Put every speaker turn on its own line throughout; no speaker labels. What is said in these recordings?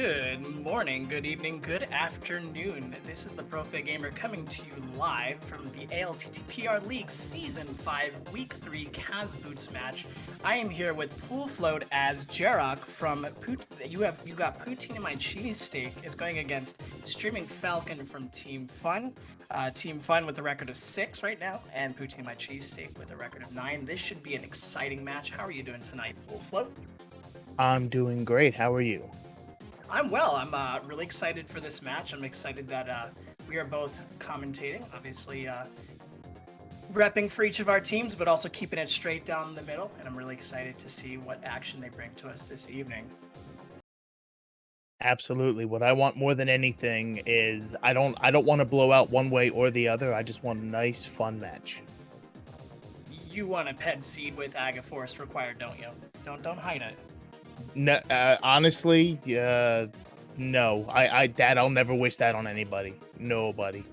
Good morning, good evening, good afternoon. This is the Profit Gamer coming to you live from the ALTTPR League Season 5 Week 3 Kaz Boots match. I am here with Pool Float as Jerrock from you got Poutine and My Cheesesteak is going against StreamingFalcon from Team Fun. Team Fun with a record of 6 right now, and Poutine and My Cheesesteak with a record of 9. This should be an exciting match. How are you doing tonight, Pool Float?
I'm doing great. How are you?
I'm well. I'm really excited for this match. I'm excited that we are both commentating, obviously repping for each of our teams, but also keeping it straight down the middle. And I'm really excited to see what action they bring to us this evening.
Absolutely. What I want more than anything is I don't want to blow out one way or the other. I just want a nice fun match.
You want a pet seed with Agaforce required, don't you? Don't hide it.
No, honestly, no. I'll never wish that on anybody. Nobody.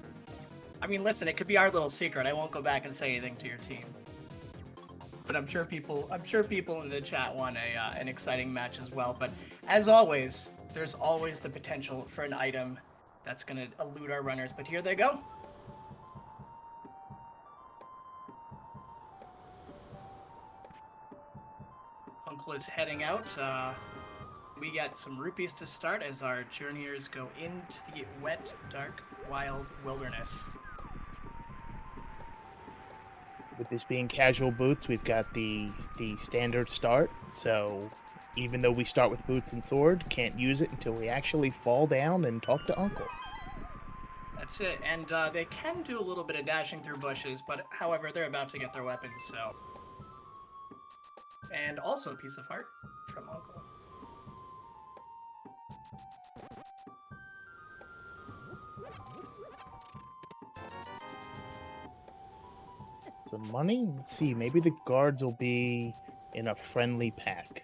I mean, listen, it could be our little secret. I won't go back and say anything to your team. But I'm sure people in the chat want an exciting match as well. But as always, there's always the potential for an item that's going to elude our runners. But here they go. Uncle is heading out. We got some rupees to start as our journeyers go into the wet, dark, wild wilderness.
With this being casual boots, we've got the standard start. So even though we start with boots and sword, can't use it until we actually fall down and talk to Uncle.
That's it, and they can do a little bit of dashing through bushes, but however, they're about to get their weapons, so. And also a piece of heart from Uncle.
Some money? Let's see, maybe the guards will be in a friendly pack.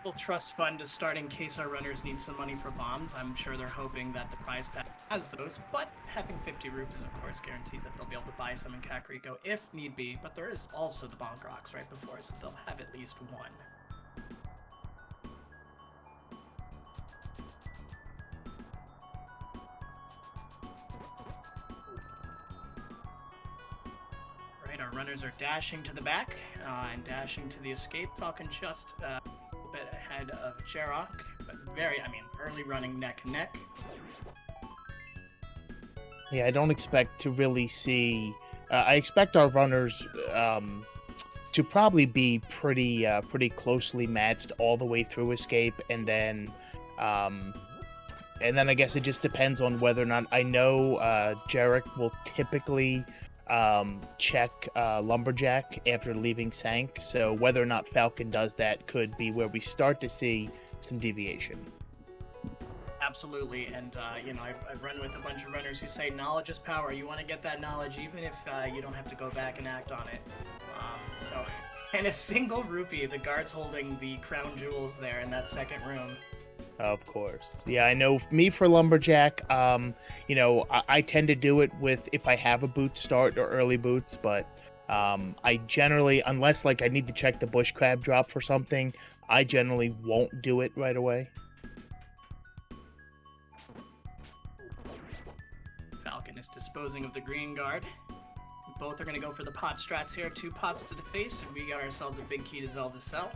We'll trust fund to start in case our runners need some money for bombs. I'm sure they're hoping that the prize pack has those, but having 50 rupees, of course, guarantees that they'll be able to buy some in Kakariko if need be, but there is also the bonk rocks right before, so they'll have at least one. Our runners are dashing to the back and dashing to the escape. Falcon just a bit ahead of Jerrock, but early running neck and neck.
Yeah, I don't expect to really see. I expect our runners to probably be pretty closely matched all the way through escape, and then I guess it just depends on whether or not. I know Jerrock will typically check Lumberjack after leaving Sank, so whether or not Falcon does that could be where we start to see some deviation.
Absolutely, and I've run with a bunch of runners who say knowledge is power. You want to get that knowledge even if you don't have to go back and act on it. And a single rupee, the guard's holding the crown jewels there in that second room.
Of course. Yeah, I know me for Lumberjack, I tend to do it with if I have a boot start or early boots, but I generally, unless like I need to check the bush crab drop for something, I generally won't do it right away.
Falcon is disposing of the green guard. Both are going to go for the pot strats here. 2 pots to the face, and we got ourselves a big key to Zelda Cell.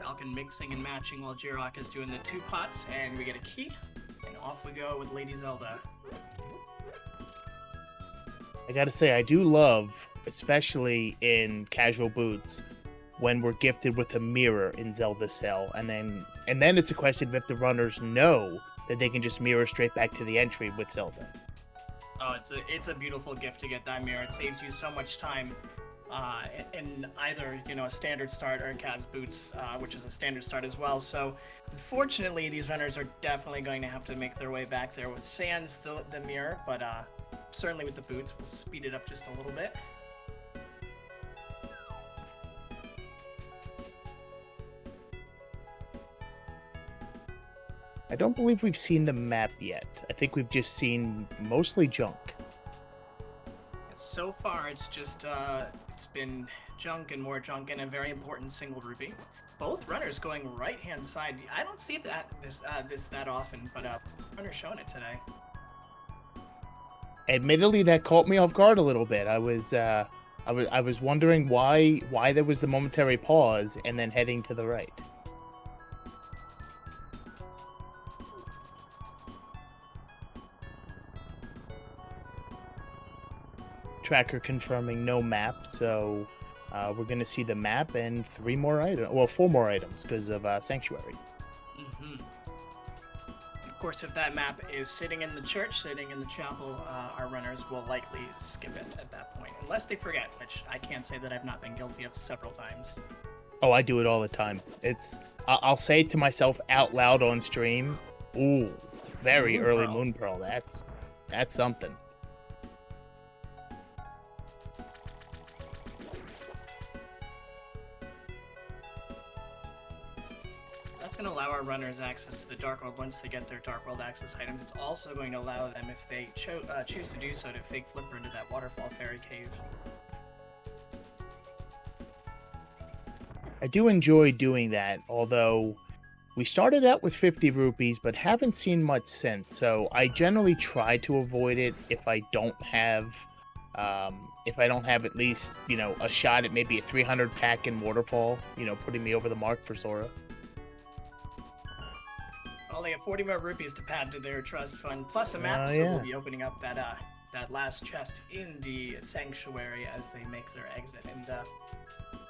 Falcon mixing and matching while Jerrock is doing the 2 pots, and we get a key, and off we go with Lady Zelda.
I gotta say, I do love, especially in casual boots, when we're gifted with a mirror in Zelda Cell, and then it's a question of if the runners know that they can just mirror straight back to the entry with Zelda.
Oh, it's a beautiful gift to get that mirror. It saves you so much time. In either, a standard start or in Kaz Boots, which is a standard start as well. So, unfortunately, these runners are definitely going to have to make their way back there with Sans the mirror, but certainly with the boots, we'll speed it up just a little bit.
I don't believe we've seen the map yet. I think we've just seen mostly junk.
So far, it's just it's been junk and more junk and a very important single rupee. Both runners going right-hand side. I don't see this that often, but runners showing it today.
Admittedly, that caught me off guard a little bit. I was wondering why there was the momentary pause and then heading to the right. Tracker confirming no map, so we're going to see the map and 3 more items. Well, 4 more items because of Sanctuary.
Mm-hmm. Of course, if that map is sitting in the church, sitting in the chapel, our runners will likely skip it at that point, unless they forget, which I can't say that I've not been guilty of several times.
Oh, I do it all the time. I'll say it to myself out loud on stream. Ooh, very early Moon Pearl. That's something.
That's going to allow our runners access to the Dark World once they get their Dark World access items. It's also going to allow them, if they choose to do so, to fake flipper into that Waterfall Fairy Cave.
I do enjoy doing that, although we started out with 50 rupees, but haven't seen much since. So I generally try to avoid it if I don't have at least, a shot at maybe a 300 pack in Waterfall, putting me over the mark for Sora.
Well, they have 40 more rupees to pad to their trust fund, plus a map, so we'll be opening up that last chest in the sanctuary as they make their exit. And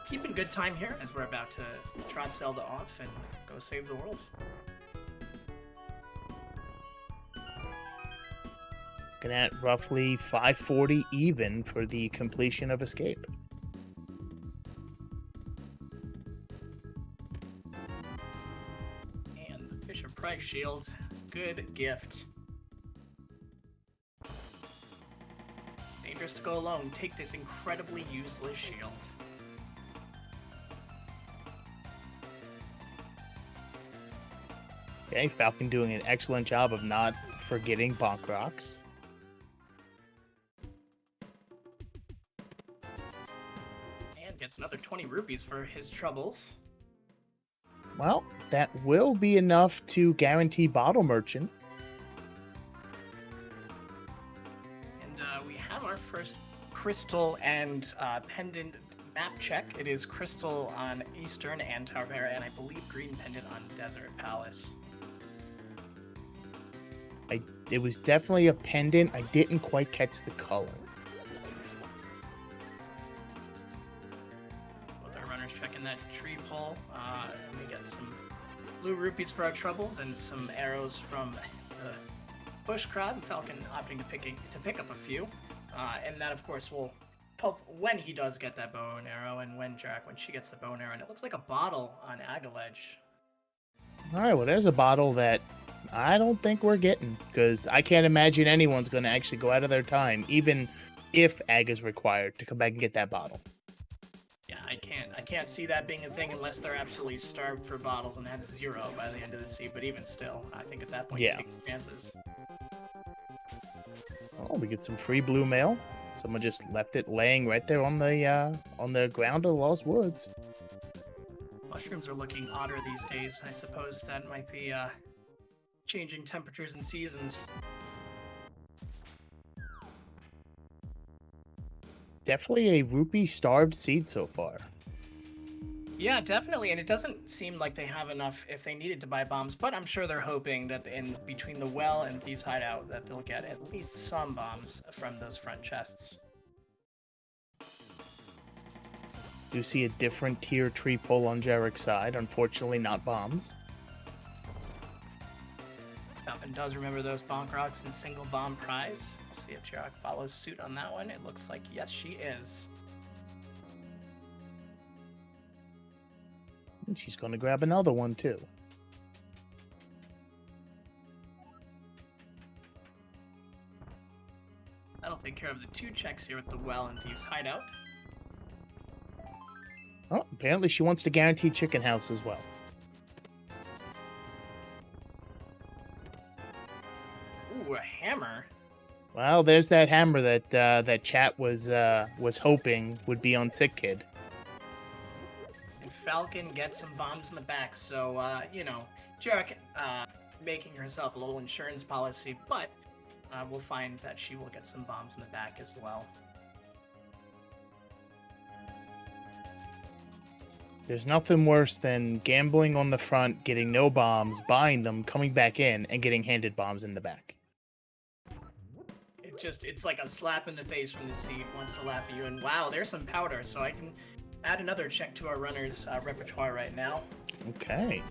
keeping good time here as we're about to trot Zelda off and go save the world.
Looking at roughly 540 even for the completion of Escape.
And the Fisher Price Shield, good gift. Dangerous to go alone. Take this incredibly useless shield.
Okay, Falcon doing an excellent job of not forgetting Bonk Rocks.
And gets another 20 rupees for his troubles.
Well, that will be enough to guarantee Bottle Merchant.
And we have our first crystal and pendant map check. It is crystal on Eastern and Taravera, and I believe green pendant on Desert Palace.
It was definitely a pendant. I didn't quite catch the color.
Both our runners checking that tree pole. And we get some blue rupees for our troubles and some arrows from the bush crab. Falcon opting to pick up a few. And that, of course, will help when he does get that bow and arrow, and when she gets the bow and arrow. And it looks like a bottle on Agaledge.
All right, well, there's a bottle that I don't think we're getting, because I can't imagine anyone's going to actually go out of their time, even if Ag is required, to come back and get that bottle.
Yeah, I can't see that being a thing unless they're absolutely starved for bottles and have 0 by the end of the sea. But even still, I think at that point, you take chances.
Oh, we get some free blue mail. Someone just left it laying right there on the ground of the Lost Woods.
Mushrooms are looking odder these days. I suppose that might be changing temperatures and seasons.
Definitely a rupee-starved seed so far.
Yeah, definitely, and it doesn't seem like they have enough if they needed to buy bombs, but I'm sure they're hoping that in between the well and Thieves' Hideout that they'll get at least some bombs from those front chests.
Do see a different tier tree pull on Jerrock's side, unfortunately not bombs.
Falcon does remember those bonk rocks and single bomb prize. We'll see if Jerrock follows suit on that one. It looks like yes, she is.
And she's going to grab another one too.
That'll take care of the 2 checks here with the well and Thieves' Hideout.
Oh, apparently she wants to guarantee Chicken House as well.
Ooh, a hammer.
Well, there's that hammer that that chat was hoping would be on Sick Kid.
Falcon gets some bombs in the back, so, you know, Jerrock, making herself a little insurance policy, but we'll find that she will get some bombs in the back as well.
There's nothing worse than gambling on the front, getting no bombs, buying them, coming back in, and getting handed bombs in the back.
It's like a slap in the face from the seed, wants to laugh at you, and wow, there's some powder, so I can add another check to our runner's repertoire right now.
Okay.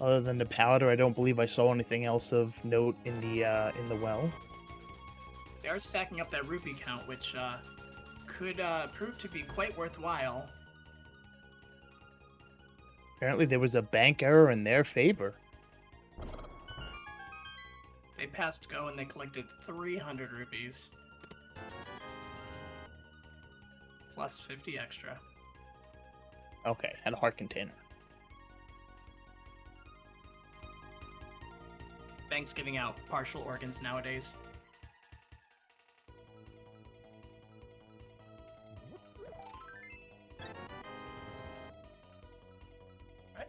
Other than the powder, I don't believe I saw anything else of note in the well.
They are stacking up that rupee count, which could prove to be quite worthwhile.
Apparently, there was a bank error in their favor.
They passed go and they collected 300 rupees. Plus 50 extra.
Okay, had a heart container.
Banks giving out partial organs nowadays.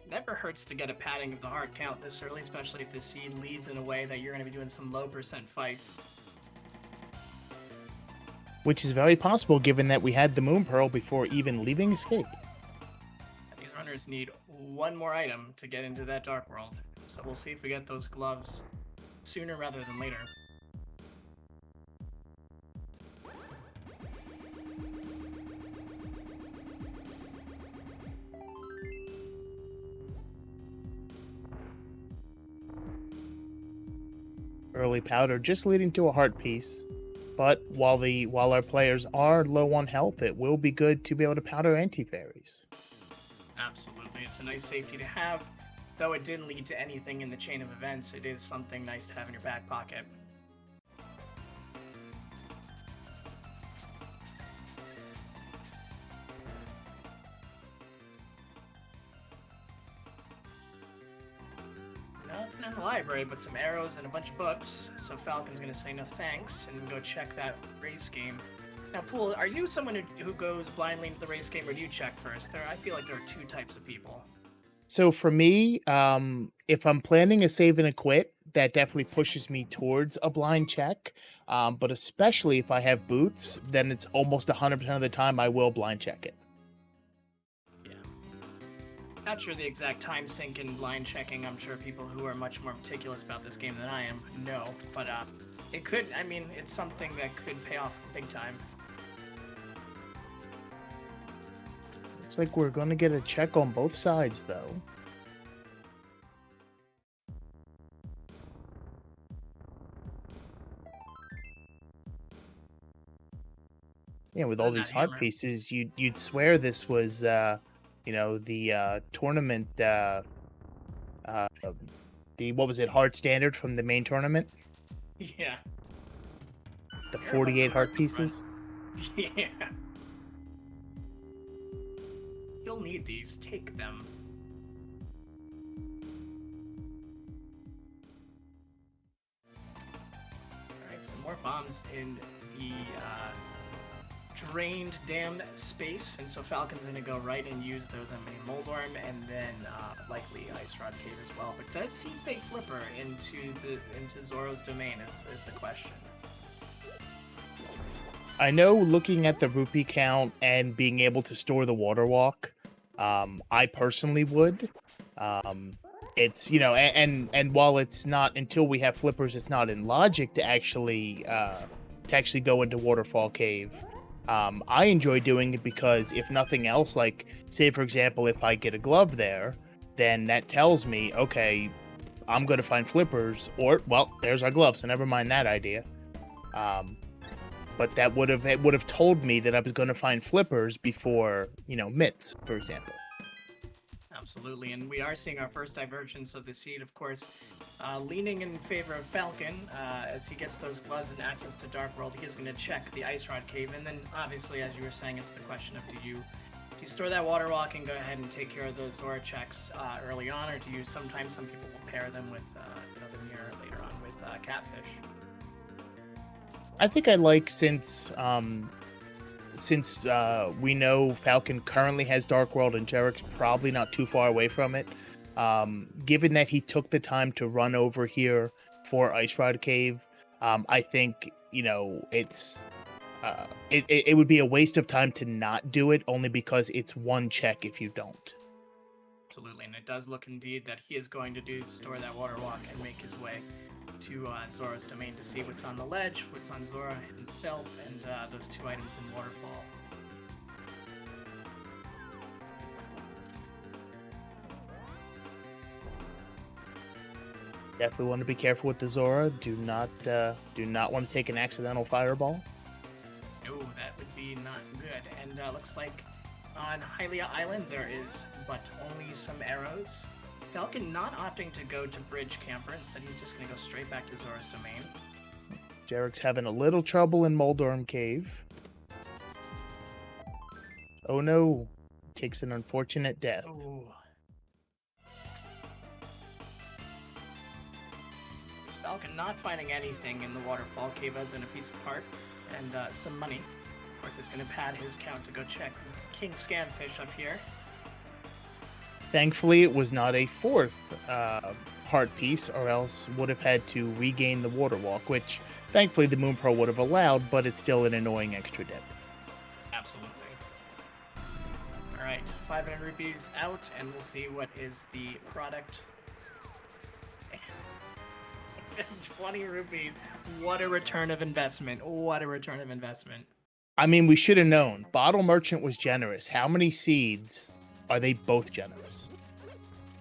Never hurts to get a padding of the heart count this early, especially if the seed leads in a way that you're going to be doing some low percent fights.
Which is very possible given that we had the Moon Pearl before even leaving Escape.
These runners need one more item to get into that Dark World, so we'll see if we get those gloves sooner rather than later.
Early powder just leading to a heart piece, but while our players are low on health, it will be good to be able to powder anti-fairies.
Absolutely, it's a nice safety to have. Though it didn't lead to anything in the chain of events, it is something nice to have in your back pocket. Nothing in the library but some arrows and a bunch of books, so Falcon's gonna say no thanks and go check that race game. Now, Pool, are you someone who goes blindly into the race game, or do you check first? I feel like there are two types of people.
So for me, if I'm planning a save and a quit, that definitely pushes me towards a blind check. But especially if I have boots, then it's almost 100% of the time I will blind check it.
Yeah. Not sure the exact time sync in blind checking. I'm sure people who are much more meticulous about this game than I am know. But it could, I mean, it's something that could pay off big time.
Looks like we're going to get a check on both sides, though. Yeah, with all these heart pieces, you'd swear this was, you know, the tournament, the what was it, heart standard from the main tournament?
Yeah.
The 48 heart pieces.
Yeah. You'll need these. Take them. Alright, some more bombs in the drained dam space, and so Falcon's gonna go right and use those on a Moldorm and then likely Ice Rod Cave as well. But does he fake Flipper into Zoro's domain is the question.
I know looking at the rupee count and being able to store the water walk, I personally would. It's, you know, and while it's not, until we have flippers, it's not in logic to actually go into Waterfall Cave. I enjoy doing it because if nothing else, like say for example, if I get a glove there, then that tells me, okay, I'm going to find flippers, or well, there's our glove, so never mind that idea. But that would have told me that I was going to find flippers before, you know, mitts, for example.
Absolutely, and we are seeing our first divergence of the seed, of course, leaning in favor of Falcon as he gets those gloves and access to Dark World. He is going to check the Ice Rod Cave, and then obviously, as you were saying, it's the question of do you Do you store that water walk and go ahead and take care of those Zora checks early on, or do you sometimes some people will pair them with the mirror later on with catfish?
I think I like since we know Falcon currently has Dark World and Jerrock's probably not too far away from it. Given that he took the time to run over here for Ice Rod Cave, I think it would be a waste of time to not do it, only because it's one check if you don't.
Absolutely, and it does look indeed that he is going to store that water walk and make his way to Zora's domain to see what's on the ledge, what's on Zora himself, and those 2 items in Waterfall.
Definitely want to be careful with the Zora. Do not want to take an accidental fireball.
No, that would be not good. And looks like on Hylia Island there is but only some arrows. Falcon not opting to go to Bridge Camper, instead he's just going to go straight back to Zora's domain.
Jerrock's having a little trouble in Moldorm Cave. Oh no, takes an unfortunate death.
Ooh. Falcon not finding anything in the Waterfall Cave other than a piece of heart and some money. Of course, it's going to pad his count to go check King Scamfish up here.
Thankfully, it was not a 4th heart piece, or else would have had to regain the water walk, which thankfully the Moon Pearl would have allowed, but it's still an annoying extra dip.
Absolutely. Alright, 500 rupees out, and we'll see what is the product. 20 rupees. What a return of investment. What a return of investment.
I mean, we should have known. Bottle Merchant was generous. How many seeds are they both generous?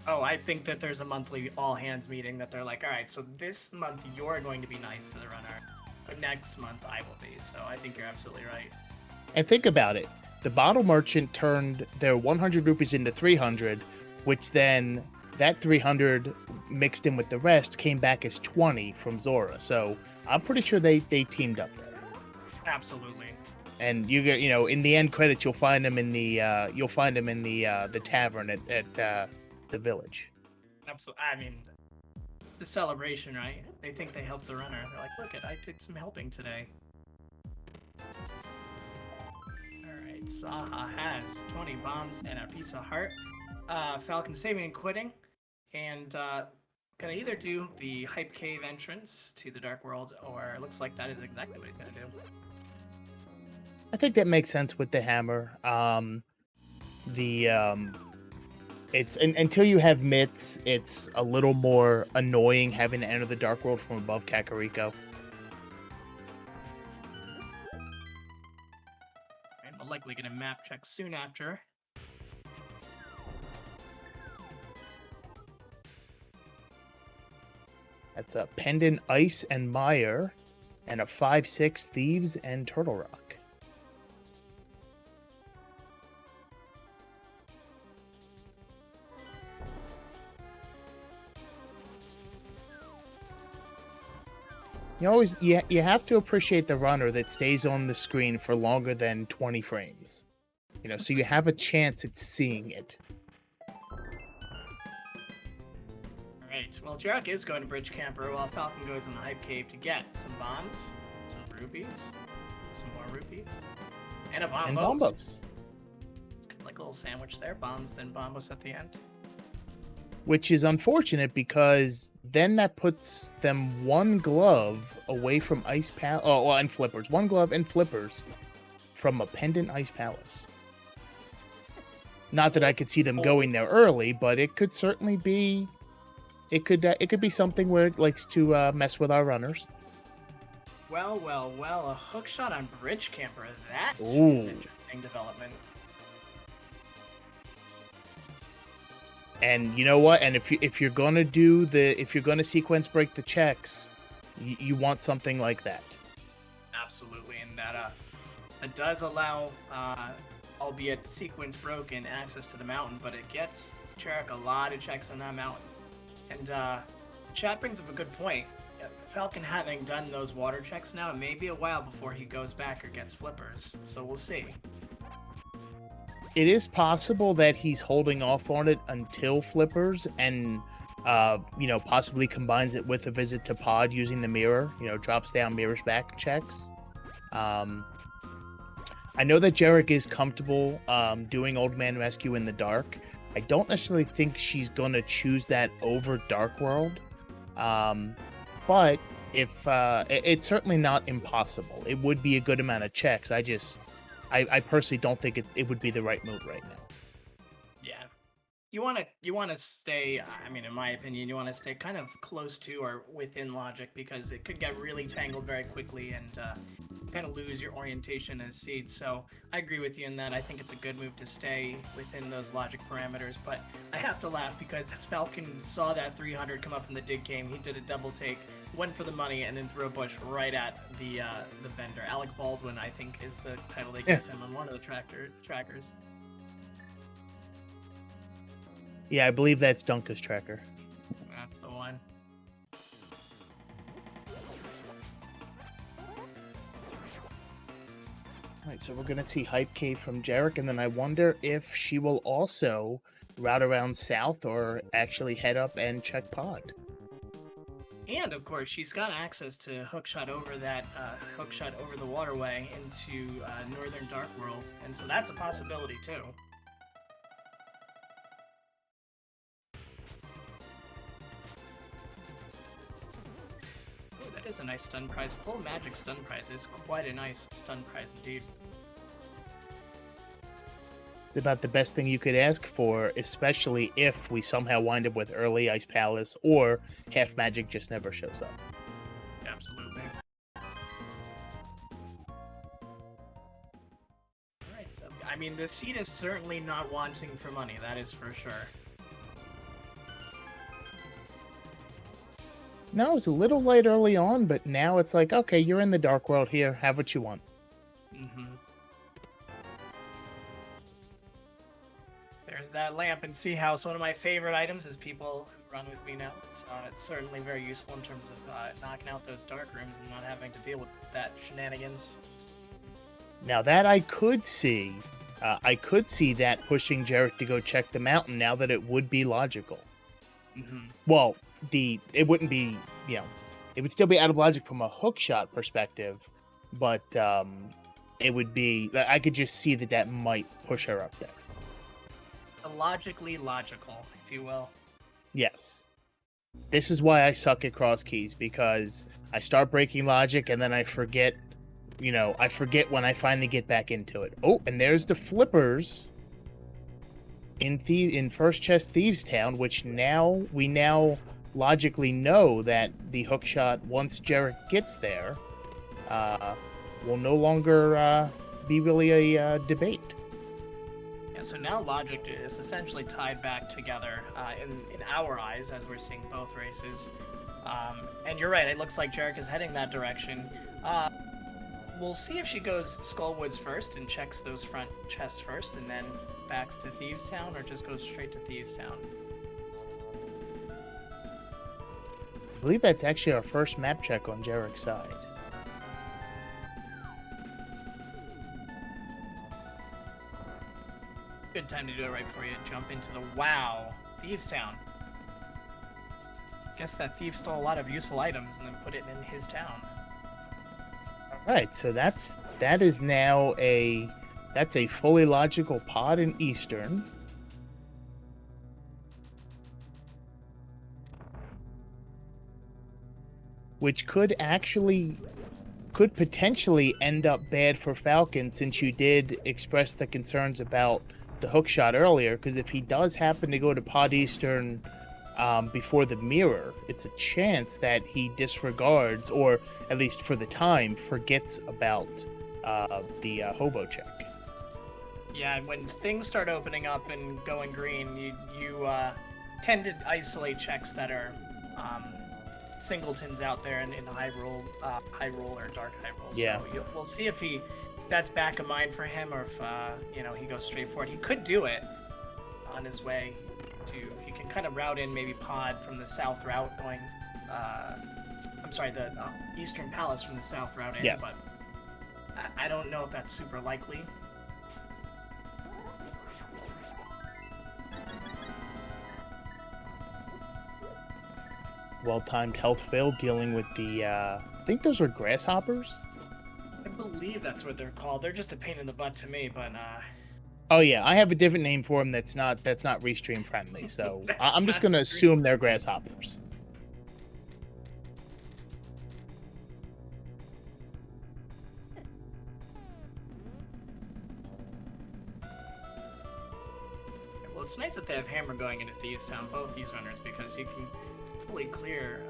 Oh, I think that there's a monthly all-hands meeting that they're like, all right, so this month you're going to be nice to the runner, but next month I will be. So I think you're absolutely right.
And think about it. The Bottle Merchant turned their 100 rupees into 300, which then that 300 mixed in with the rest came back as 20 from Zora. So I'm pretty sure they teamed up there.
Absolutely.
And you get, in the end credits, you'll find them in the tavern at the village.
Absolutely. I mean, it's a celebration, right? They think they helped the runner. They're like, look I did some helping today. Alright, Saha has 20 bombs and a piece of heart. Falcon saving and quitting. And gonna either do the Hype Cave entrance to the Dark World, or it looks like that is exactly what he's gonna do.
I think that makes sense with the hammer. It's until you have mitts, it's a little more annoying having to enter the Dark World from above Kakariko.
And we're likely gonna map check soon after.
That's a Pendant Ice and Mire, and a 5/6 Thieves and Turtle Rock. You have to appreciate the runner that stays on the screen for longer than 20 frames. So you have a chance at seeing it.
Alright, well, Jerrock is going to Bridge Camper while Falcon goes in the Hype Cave to get some bombs, some rupees, some more rupees, and a bombos.
And bombos.
It's kind of like a little sandwich there, bombs, then bombos at the end.
Which is unfortunate because then that puts them one glove away from Ice Palace. Oh, well, and flippers. One glove and flippers from a Pendant Ice Palace. Not that I could see them going there early, but it could certainly be. It could be something where it likes to mess with our runners.
Well, a hook shot on Bridge Camper. That's
Ooh.
an interesting development.
And you know what? And if you're gonna sequence break the checks, you want something like that.
Absolutely, and that does allow, albeit sequence broken, access to the mountain, but it gets Jerrock a lot of checks on that mountain. And chat brings up a good point. Falcon having done those water checks now, it may be a while before he goes back or gets flippers, so we'll see.
it is possible that he's holding off on it until Flippers and, possibly combines it with a visit to Pod using the mirror, drops down, mirrors back, checks. I know that Jerrock is comfortable doing Old Man Rescue in the dark. I don't necessarily think she's going to choose that over Dark World. But if it's certainly not impossible. It would be a good amount of checks. I personally don't think it would be the right move right now.
Yeah. You want to stay, I mean, in my opinion, you want to stay kind of close to or within logic, because it could get really tangled very quickly and kind of lose your orientation as seeds. So I agree with you in that. I think it's a good move to stay within those logic parameters, but I have to laugh because as Falcon saw that 300 come up from the dig game, he did a double take, went for the money, and then threw a bush right at the vendor. Alec Baldwin, I think, is the title they give him on one of the trackers.
Yeah, I believe that's Dunka's tracker.
That's the one.
All right, so we're going to see Hype Cave from Jerrock, and then I wonder if she will also route around south or actually head up and check Pod.
And of course, she's got access to hookshot over that hookshot over the waterway into northern Dark World, and so that's a possibility too. Oh, that is a nice stun prize. Full magic stun prize is quite a nice stun prize indeed.
It's about the best thing you could ask for, especially if we somehow wind up with early Ice Palace or half magic just never shows up.
Absolutely. Alright, so, I mean, the seed is certainly not wanting for money, that is for sure.
No, it was a little light early on, but now it's like, okay, you're in the Dark World here, have what you want.
Mm-hmm. There's that lamp in Sea House. One of my favorite items is people who run with me now. It's certainly very useful in terms of knocking out those dark rooms and not having to deal with that shenanigans.
Now that I could see that pushing Jerrock to go check the mountain now that it would be logical.
Mm-hmm.
Well, it wouldn't be, it would still be out of logic from a hookshot perspective, but it would be, I could just see that might push her up there.
Logically logical, if you will.
Yes. This is why I suck at cross keys, because I start breaking logic and then I forget, I forget when I finally get back into it. Oh, and there's the flippers in First Chest Thieves Town, which we now logically know that the hookshot, once Jerrock gets there, will no longer be really a debate.
Yeah, so now logic is essentially tied back together in our eyes as we're seeing both races. And you're right, it looks like Jerrock is heading that direction. We'll see if she goes Skullwoods first and checks those front chests first and then backs to Thieves Town, or just goes straight to Thieves Town.
I believe that's actually our first map check on Jerrock's side.
Good time to do it right before you jump into the Thieves Town. Guess that thief stole a lot of useful items and then put it in his town.
Alright, so that is now a fully logical pod in Eastern. Which could potentially end up bad for Falcon, since you did express the concerns about the hookshot earlier, because if he does happen to go to Pod Eastern before the mirror, it's a chance that he disregards, or at least for the time, forgets about the hobo check.
Yeah, when things start opening up and going green, you tend to isolate checks that are singletons out there in high roll or dark high roll.
Yeah.
So we'll see if that's back of mind for him, or if he goes straight for it. He could do it on his way to. He can kind of route in maybe Pod from the south route going. The Eastern Palace from the south route in.
Yes.
But I don't know if that's super likely.
well-timed health fill, dealing with the, I think those were grasshoppers?
I believe that's what they're called. They're just a pain in the butt to me, but
Oh yeah, I have a different name for them that's not restream friendly, so
that's
I'm just
not
gonna
stream.
assume they're grasshoppers.
Well, it's nice that they have Hammer going into Thieves Town, both these runners, because you can fully clear,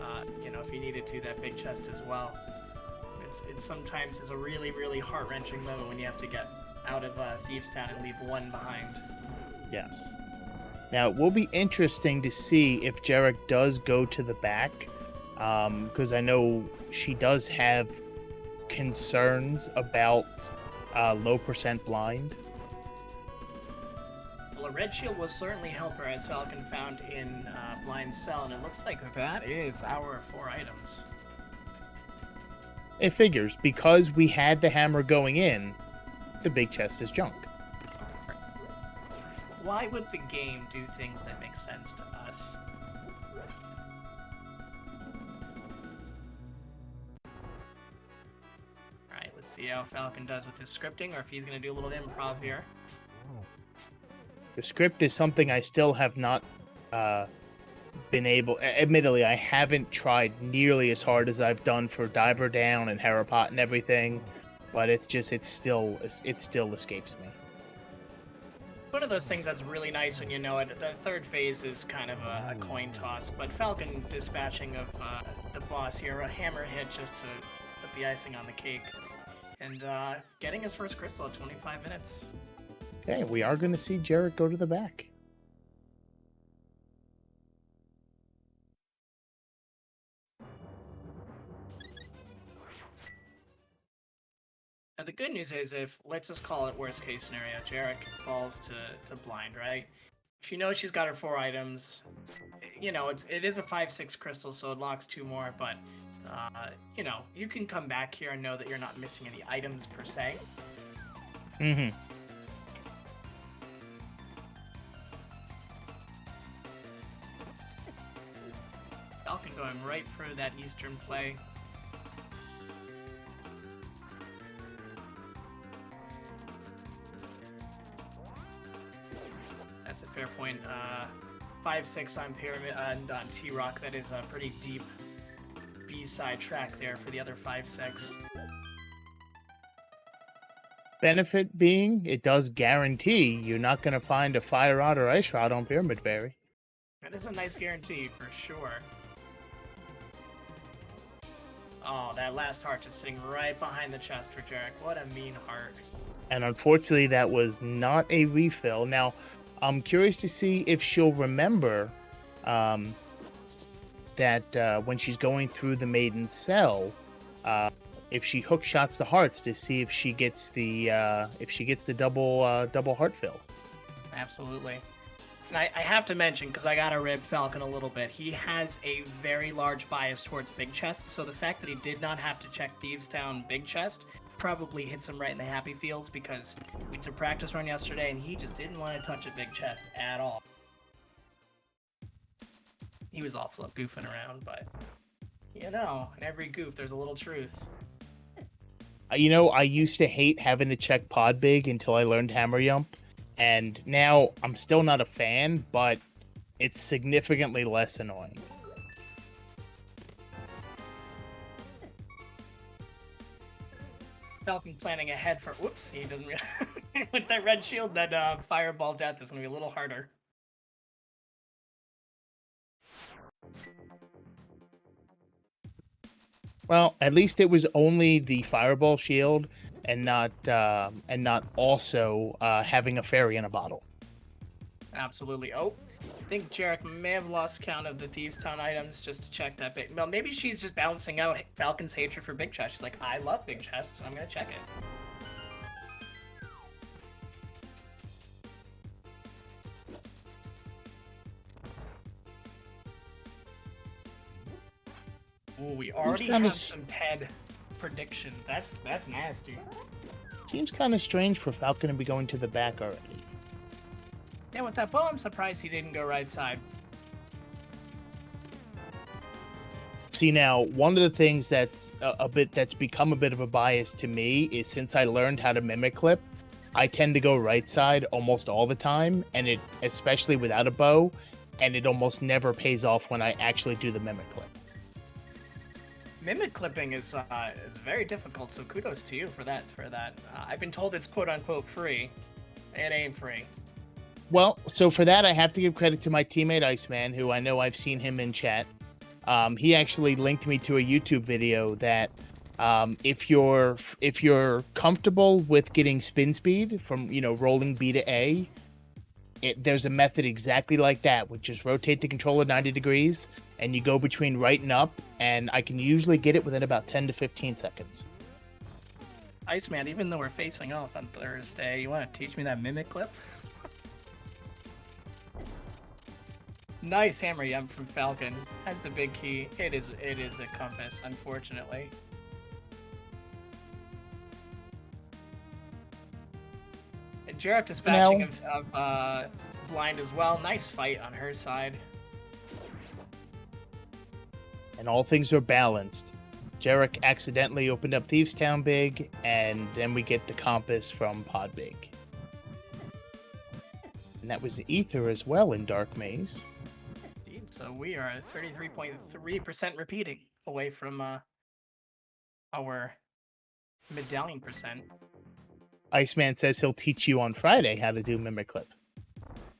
you know, if you needed to, that big chest as well. It sometimes is a really, really heart-wrenching moment when you have to get out of Thieves Town and leave one behind.
Yes. Now, it will be interesting to see if Jerrock does go to the back, because I know she does have concerns about low percent blind.
Well, a red shield will certainly help her, as Falcon found in Blind Cell, and it looks like that is our 4 items.
It figures, because we had the hammer going in, the big chest is junk.
Why would the game do things that make sense to us? Alright, let's see how Falcon does with his scripting, or if he's going to do a little improv here.
The script is something I still have not been able. Admittedly, I haven't tried nearly as hard as I've done for Diver Down and Harapot and everything, but it still escapes me.
One of those things that's really nice when you know it. The third phase is kind of a coin toss, but Falcon dispatching of the boss here, a hammer hit just to put the icing on the cake, and getting his first crystal at 25 minutes.
Okay, we are going to see Jerrock go to the back.
Now the good news is, if, let's just call it worst case scenario, Jerrock falls to blind, right? She knows she's got her 4 items. You know, it is a 5/6 crystal, so it locks 2 more, but you know, you can come back here and know that you're not missing any items per se.
Mm-hmm.
Falcon going right for that eastern play. That's a fair point. 5/6 on Pyramid and on T-Rock. That is a pretty deep B-side track there for the other 5/6.
Benefit being, it does guarantee you're not going to find a Fire Rod or Ice Rod on Pyramid Fairy.
That is a nice guarantee for sure. Oh, that last heart just sitting right behind the chest for Jerrock. What a mean heart.
And unfortunately, that was not a refill. Now, I'm curious to see if she'll remember that when she's going through the Maiden Cell, if she hook shots to hearts to see if she gets the double heart fill.
Absolutely. And I have to mention, because I gotta rib Falcon a little bit, he has a very large bias towards big chests, so the fact that he did not have to check Thieves Town big chest probably hits him right in the happy feels, because we did a practice run yesterday and he just didn't want to touch a big chest at all. He was all goofing around, but you know, in every goof there's a little truth.
You know, I used to hate having to check pod big until I learned Hammer Yump, and now I'm still not a fan, but it's significantly less annoying.
Falcon planning ahead for, whoops, he doesn't with that red shield, that fireball death is going to be a little harder.
Well, at least it was only the fireball shield and not also having a fairy in a bottle.
Absolutely. Oh, I think Jerrock may have lost count of the Thieves Town items just to check that big. Well, maybe she's just balancing out Falcon's hatred for big chests. She's like, I love big chests, so I'm going to check it. Oh, we already have some TED predictions. That's nasty.
Seems kind of strange for Falcon to be going to the back already.
Yeah, with that bow, I'm surprised he didn't go right side.
See, now, one of the things that's that's become a bit of a bias to me is since I learned how to mimic clip, I tend to go right side almost all the time, and it, especially without a bow, and it almost never pays off when I actually do the mimic clip.
Mimic clipping is very difficult, so kudos to you for that. I've been told it's quote unquote free. It ain't free.
Well, so for that, I have to give credit to my teammate Iceman, who I know I've seen him in chat. He actually linked me to a YouTube video that if you're comfortable with getting spin speed from rolling B to A, there's a method exactly like that, which is rotate the controller 90 degrees, and you go between right and up, and I can usually get it within about 10 to 15 seconds.
Iceman, even though we're facing off on Thursday, you want to teach me that mimic clip? Nice hammer yum from Falcon. Has the big key. It is a compass, unfortunately. And Jerrock dispatching of blind as well. Nice fight on her side.
And all things are balanced. Jerrock accidentally opened up Thieves Town big, and then we get the compass from Pod big. And that was Ether as well in Dark Maze.
Indeed, so we are 33.3% repeating away from our medallion percent.
Iceman says he'll teach you on Friday how to do Mimic Clip.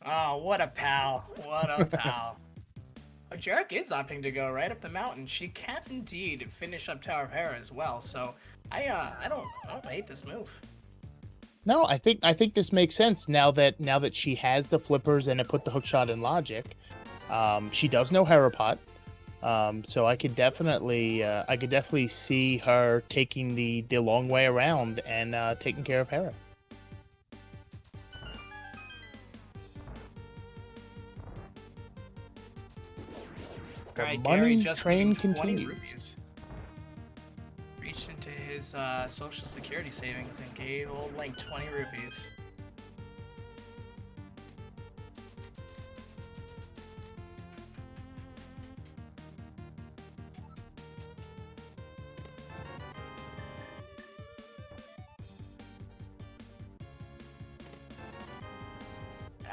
Oh, what a pal. What a pal. Oh, Jerrock is opting to go right up the mountain. She can indeed finish up Tower of Hera as well, so I don't hate this move.
No, I think this makes sense now that she has the flippers and it put the hookshot in logic. She does know Herapot, so I could definitely see her taking the long way around and taking care of Hera. The
All right,
money
Gary just
train
20
continues.
rupees. Reached into his social security savings and gave old Link 20 rupees.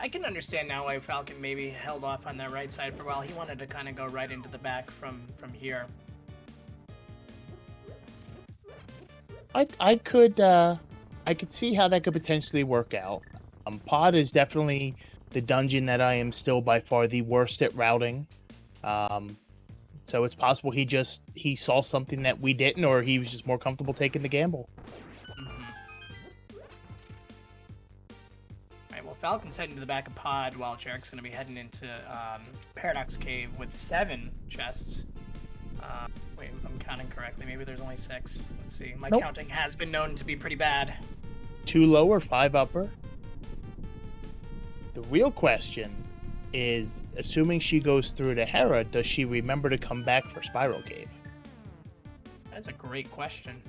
I can understand now why Falcon maybe held off on that right side for a while. He wanted to kind of go right into the back from here.
I could see how that could potentially work out. Pod is definitely the dungeon that I am still by far the worst at routing. So it's possible he saw something that we didn't, or he was just more comfortable taking the gamble.
Falcon's heading to the back of Pod while Jerrock's going to be heading into Paradox Cave with 7 chests. Wait, if I'm counting correctly, maybe there's only 6. Let's see. My counting has been known to be pretty bad.
2 lower, 5 upper. The real question is, assuming she goes through to Hera, does she remember to come back for Spiral Cave?
That's a great question.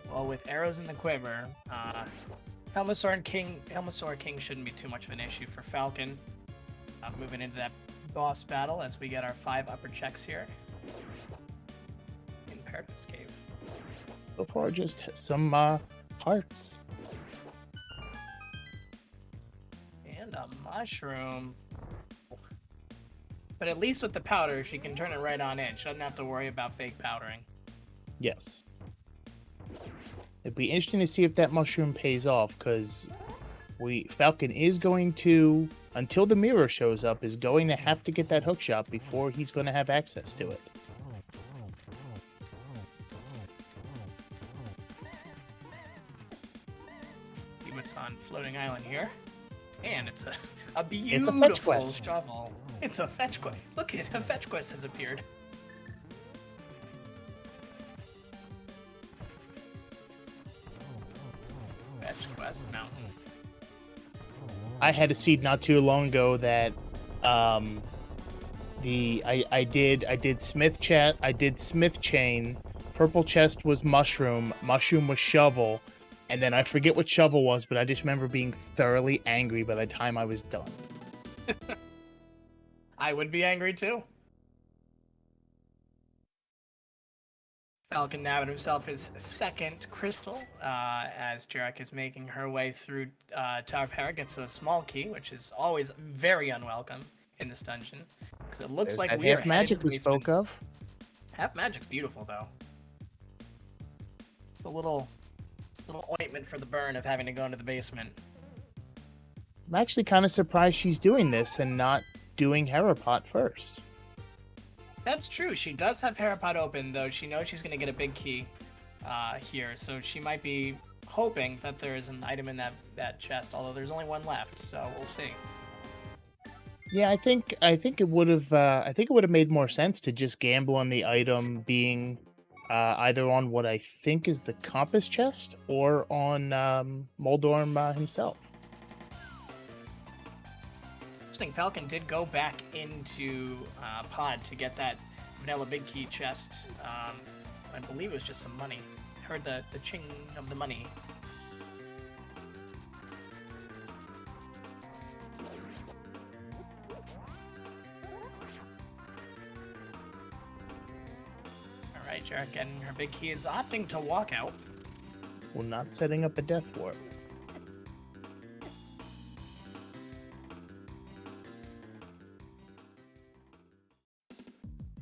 Well, with arrows in the quiver, Helmasaur King shouldn't be too much of an issue for Falcon. Moving into that boss battle as we get our 5 upper checks here in Paradox Cave.
So far, just some hearts.
And a mushroom. But at least with the powder, she can turn it right on in. She doesn't have to worry about fake powdering.
Yes. It'd be interesting to see if that mushroom pays off, because Falcon is going to, until the mirror shows up, is going to have to get that hookshot before he's going to have access to it.
See what's on Floating Island here. And it's a beautiful shovel. It's a fetch quest. Look at a fetch quest has appeared. Quest Mountain.
I had a seed not too long ago that I did Smith Smith Chain, purple chest was mushroom was shovel, And then I forget what shovel was, but I just remember being thoroughly angry by the time I was done.
I would be angry too. Falcon nabbed himself his second crystal as Jerrock is making her way through Tower of Hera, gets a small key, which is always very unwelcome in this dungeon. Because it looks
There's
like
that
we are
half
headed to
magic
the
we
basement.
spoke of.
Half magic's beautiful, though. It's a little ointment for the burn of having to go into the basement.
I'm actually kind of surprised she's doing this and not doing Herapot first.
That's true. She does have Herapot open, though. She knows she's going to get a big key here, so she might be hoping that there is an item in that chest, although there's only one left, so we'll see.
Yeah, I think it would have made more sense to just gamble on the item being either on what I think is the compass chest or on Moldorm himself.
Interesting. Falcon did go back into Pod to get that vanilla big key chest. I believe it was just some money. Heard the ching of the money. Alright, Jerrock getting her big key is opting to walk out.
Well, not setting up a death warp.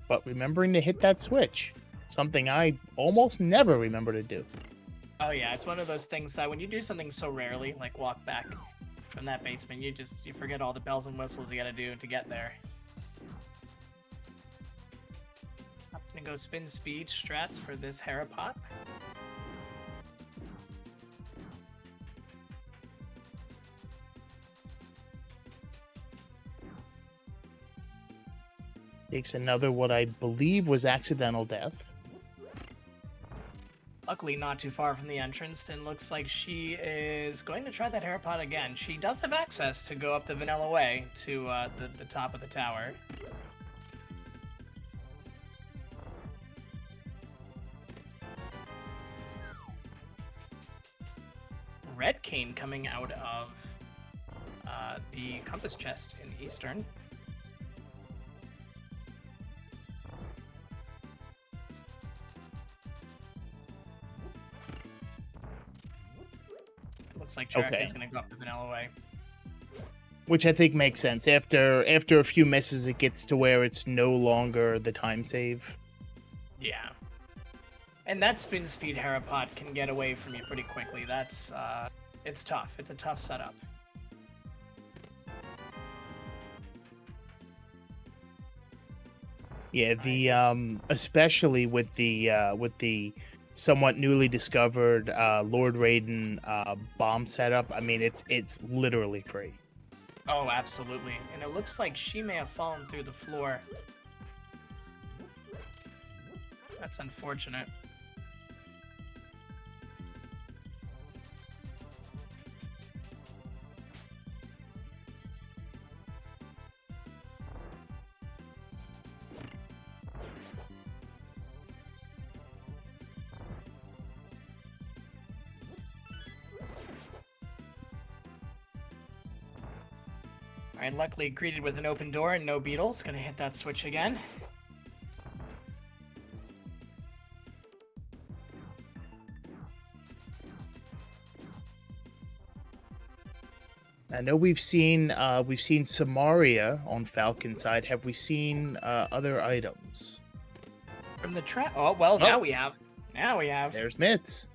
But remembering to hit that switch, something I almost never remember to do.
Oh yeah, it's one of those things that when you do something so rarely, like walk back from that basement, you forget all the bells and whistles you gotta do to get there. I'm gonna go spin speed strats for this Herapot.
Takes another what I believe was accidental death.
Luckily not too far from the entrance, and looks like she is going to try that Herapot again. She does have access to go up the vanilla way to the top of the tower. Red Cane coming out of the compass chest in Eastern. Looks like Jerrock is going to go up the vanilla way.
Which I think makes sense. After a few misses, it gets to where it's no longer the time save.
Yeah. And that spin speed Herapot can get away from you pretty quickly. That's, it's tough. It's a tough setup.
Yeah, the especially with the somewhat newly discovered Lord Raiden bomb setup. I mean, it's literally free.
Oh, absolutely. And it looks like she may have fallen through the floor. That's unfortunate. Alright, luckily greeted with an open door and no beetles. Gonna hit that switch again.
I know we've seen Samaria on Falcon side. Have we seen other items?
From the trap. Oh, well, now we have. Now we have.
There's Mitz.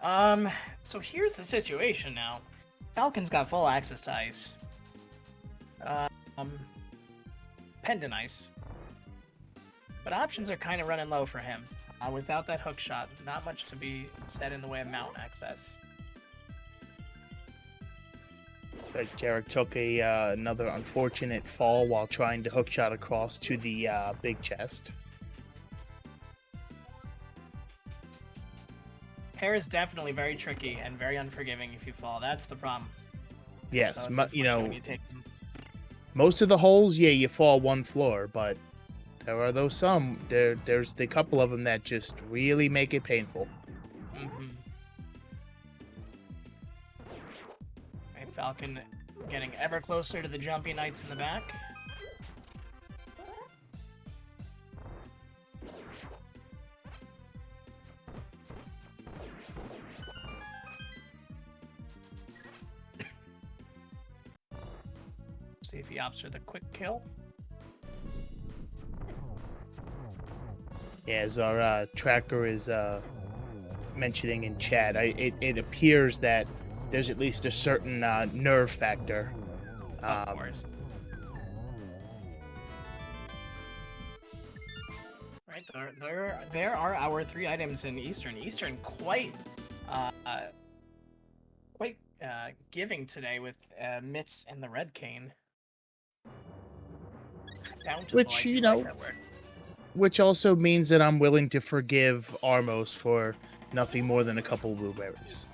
So here's the situation now. Falcon's got full access to ice. Pendant ice. But options are kind of running low for him. Without that hook shot, not much to be said in the way of mountain access.
But Jerrock took another unfortunate fall while trying to hookshot across to the big chest.
Hair is definitely very tricky and very unforgiving if you fall. That's the problem.
Yes,
So
you know,
you take them.
most of the holes, yeah, you fall one floor, but there are those some. There's the couple of them that just really make it painful.
Mm-hmm. Falcon getting ever closer to the jumpy knights in the back. See if he opts for the quick kill.
Yeah, as our tracker is mentioning in chat, it appears that there's at least a certain nerve factor.
Of course. Right, there are our 3 items in Eastern. Eastern quite giving today with Mitts and the Red Cane. Bountiful,
Which,
I do
you
like
know,
that word.
which also means that I'm willing to forgive Armos for nothing more than a couple blueberries.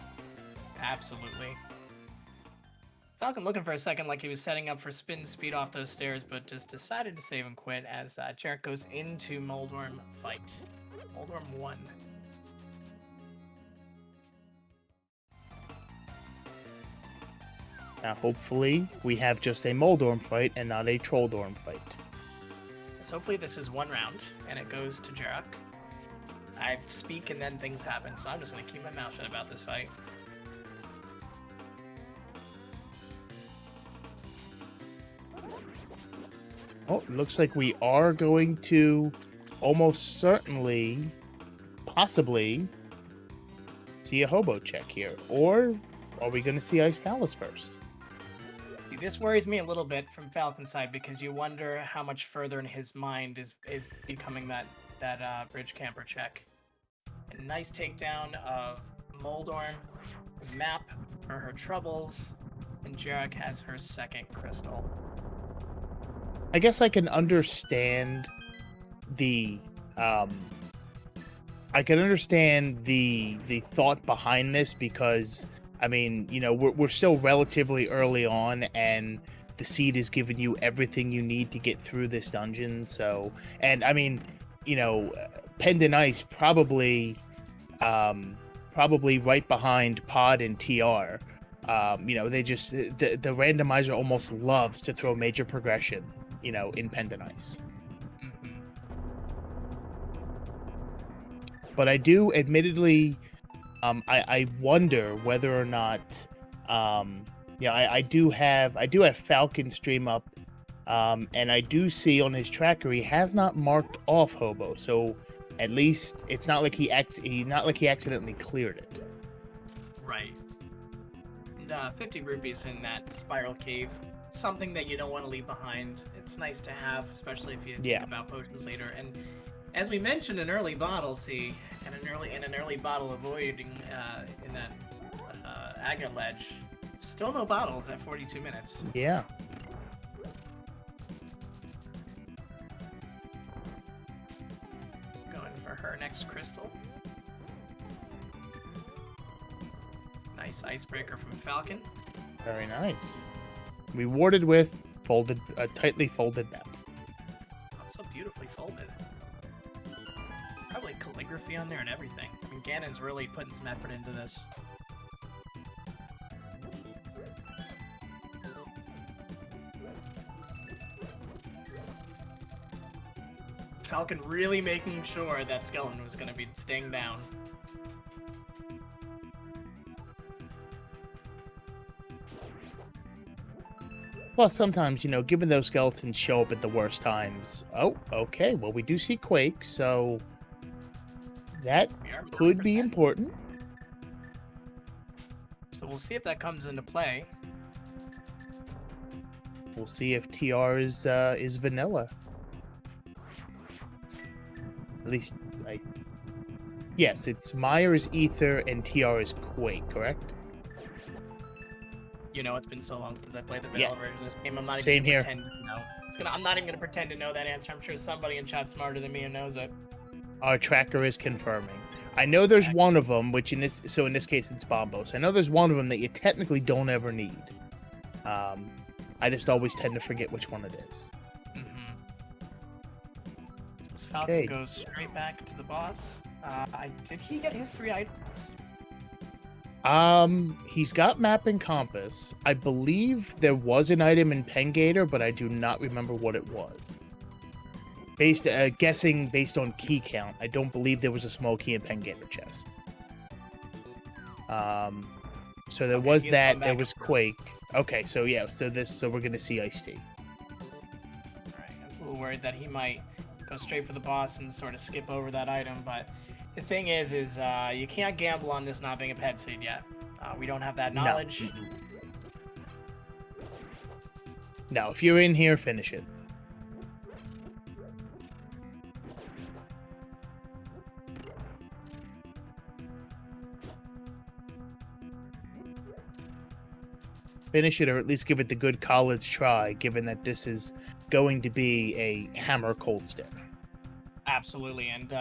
Absolutely. Falcon looking for a second like he was setting up for spin speed off those stairs, but just decided to save and quit as Jerrock goes into Moldorm fight. Moldorm 1.
Now, hopefully, we have just a Moldorm fight and not a Trolldorm fight.
So hopefully this is 1 round, and it goes to Jerrock. I speak and then things happen, so I'm just going to keep my mouth shut about this fight.
Oh, it looks like we are going to almost certainly, possibly, see a hobo check here. Or are we going to see Ice Palace first?
This worries me a little bit from Falcon's side because you wonder how much further in his mind is becoming that bridge camper check. A nice takedown of Moldorm, map for her troubles, and Jerrock has her second crystal.
I guess I can understand the the thought behind this because I mean, you know, we're still relatively early on, and the seed is giving you everything you need to get through this dungeon. So, and I mean, you know, Pendant Ice probably right behind Pod and TR. You know, they just the randomizer almost loves to throw major progression, you know, in Pendant Ice. But I do admittedly, I wonder whether or not, yeah, I do have Falcon stream up, and I do see on his tracker he has not marked off Hobo, so at least it's not like he accidentally cleared it.
Right. And 50 rupees in that spiral cave, something that you don't want to leave behind. It's nice to have, especially if you think about potions later. And as we mentioned, an early bottle, and an early bottle avoiding in that Agate ledge. Still no bottles at 42 minutes.
Yeah.
Going for her next crystal. Nice icebreaker from Falcon.
Very nice. Rewarded with a tightly folded map.
Not so beautifully folded. Probably calligraphy on there and everything. I mean, Ganon's really putting some effort into this. Falcon really making sure that skeleton was going to be staying down.
Plus, sometimes, you know, given those skeletons show up at the worst times. Oh, okay. Well, we do see Quake, so that could be important.
So we'll see if that comes into play.
We'll see if TR is vanilla. At least, yes, it's Meyer is Ether and TR is Quake, correct?
You know, it's been so long since I played the vanilla version of this game. I'm not
Same
even
here.
pretend to know. I'm not even gonna pretend to know that answer. I'm sure somebody in chat smarter than me who knows it.
Our tracker is confirming. I know there's one of them, which in this case it's Bombos. I know there's one of them that you technically don't ever need. I just always tend to forget which one it is.
So Falcon goes straight back to the boss. Did he get his 3 items?
He's got map and compass. I believe there was an item in Pengator, but I do not remember what it was. Guessing based on key count, I don't believe there was a small key in Pengator chest. So there was that. There was Quake. Okay, so yeah, so we're gonna see Ice-T.
All right, I was a little worried that he might go straight for the boss and sort of skip over that item, but the thing is you can't gamble on this not being a pet seed yet. We don't have that knowledge.
No, if you're in here, finish it. Finish it, or at least give it the good college try, given that this is going to be a hammer cold stare.
Absolutely, and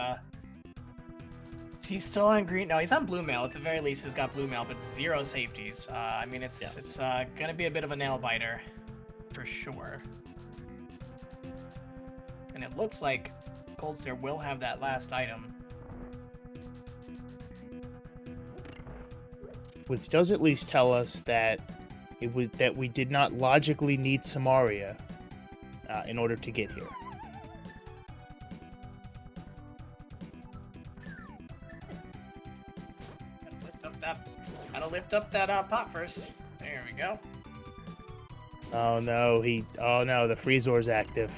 he's still on green. No, he's on blue mail. At the very least, he's got blue mail, but 0 safeties. I mean, it's gonna be a bit of a nail biter, for sure. And it looks like Cold Stare will have that last item.
Which does at least tell us that we did not logically need Samaria in order to get here.
Gotta lift up that pot first. There we go.
Oh no, the Freezor's active.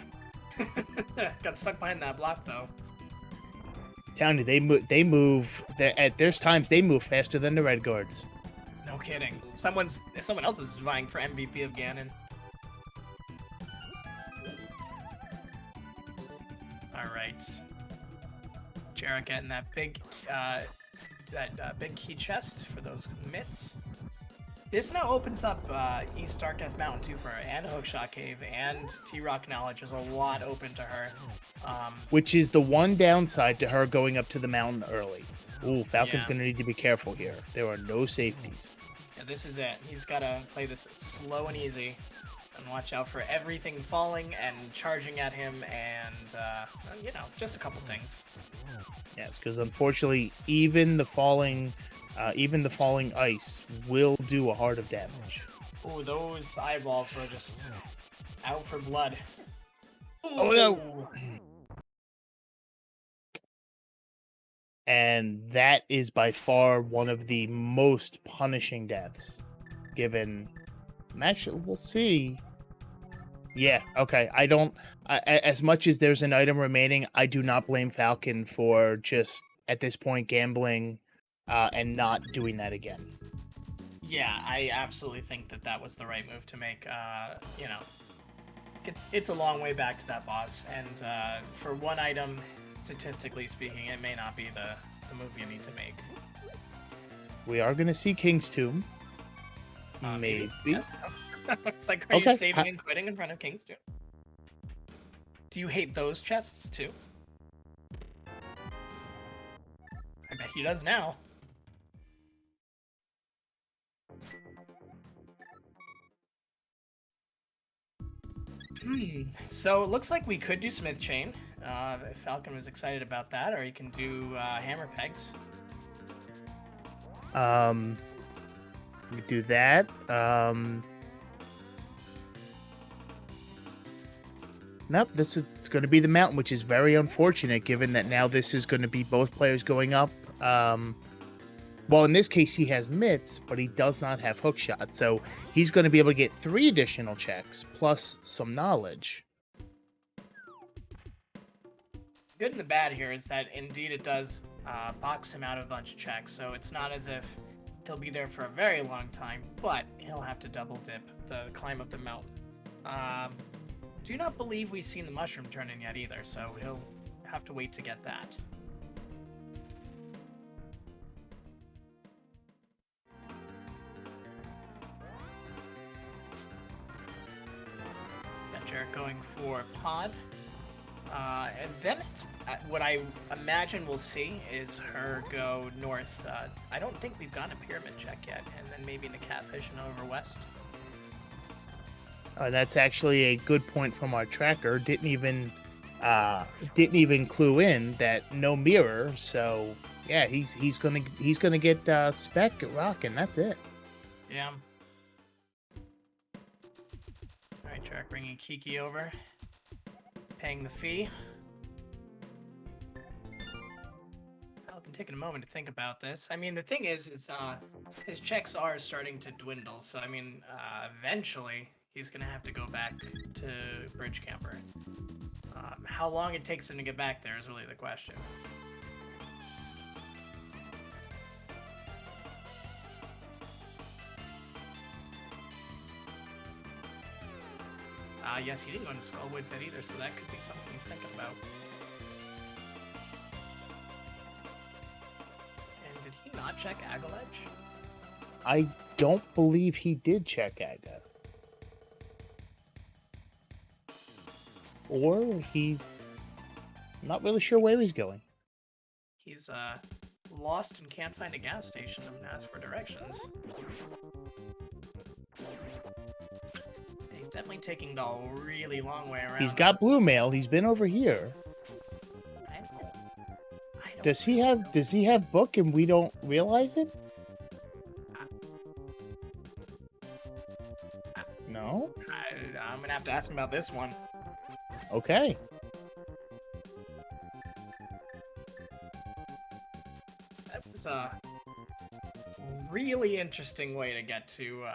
Got stuck behind that block though.
Telling you, there's times they move faster than the red guards.
No kidding. Someone else is vying for MVP of Ganon. All right. Jerrock getting that big key chest for those mitts. This now opens up East Dark Death Mountain too for her, and Hookshot Cave, and T-Rock knowledge. There's a lot open to her.
Which is the one downside to her going up to the mountain early. Ooh, Falcon's gonna need to be careful here. There are no safeties.
Yeah, this is it. He's gotta play this slow and easy, and watch out for everything falling and charging at him, and just a couple things.
Yes, because unfortunately, even the falling ice will do a heart of damage.
Ooh, those eyeballs were just out for blood. Ooh.
Oh no! And that is by far one of the most punishing deaths, given. Actually, we'll see. Yeah, okay. As much as there's an item remaining, I do not blame Falcon for just, at this point, gambling and not doing that again.
Yeah, I absolutely think that was the right move to make. It's a long way back to that boss, and for one item, statistically speaking, it may not be the move you need to make.
We are going to see King's Tomb. Maybe.
Yes, no. It's like, are you saving and quitting in front of King's Tomb? Do you hate those chests too? I bet he does now. So it looks like we could do Smith Chain. If Falcon was excited about that, or you can do Hammer Pegs.
We do that. Nope, it's going to be the mountain, which is very unfortunate, given that now this is going to be both players going up. Well, in this case, he has mitts, but he does not have hookshot, so he's going to be able to get 3 additional checks, plus some knowledge.
Good and the bad here is that, indeed, it does box him out of a bunch of checks, so it's not as if he'll be there for a very long time, but he'll have to double dip the climb up the mountain. Do not believe we've seen the mushroom turn in yet either, so he'll have to wait to get that. Jerrock going for pod. And then it's, what I imagine we'll see is her go north. I don't think we've gotten a pyramid check yet, and then maybe into Catfish and over west.
That's actually a good point from our tracker. Didn't even clue in that no mirror. So Yeah, he's gonna get spec rocking. That's it.
Yeah. All right, Jerrock bringing Kiki over, paying the fee. Falcon taking a moment to think about this. I mean, the thing is his checks are starting to dwindle. So I mean, eventually he's gonna have to go back to Bridge Camper. How long it takes him to get back there is really the question. Yes, he didn't go to Skullwoods yet either, so that could be something he's thinking about. And did he not check Agaledge?
I don't believe he did check Aga. Or he's not really sure where he's going.
He's lost and can't find a gas station and asks for directions. He's definitely taking the really long way around.
He's got blue mail. He's been over here.
I don't
Does he have book and we don't realize it? No?
I'm gonna have to ask him about this one.
Okay.
That was a really interesting way to get to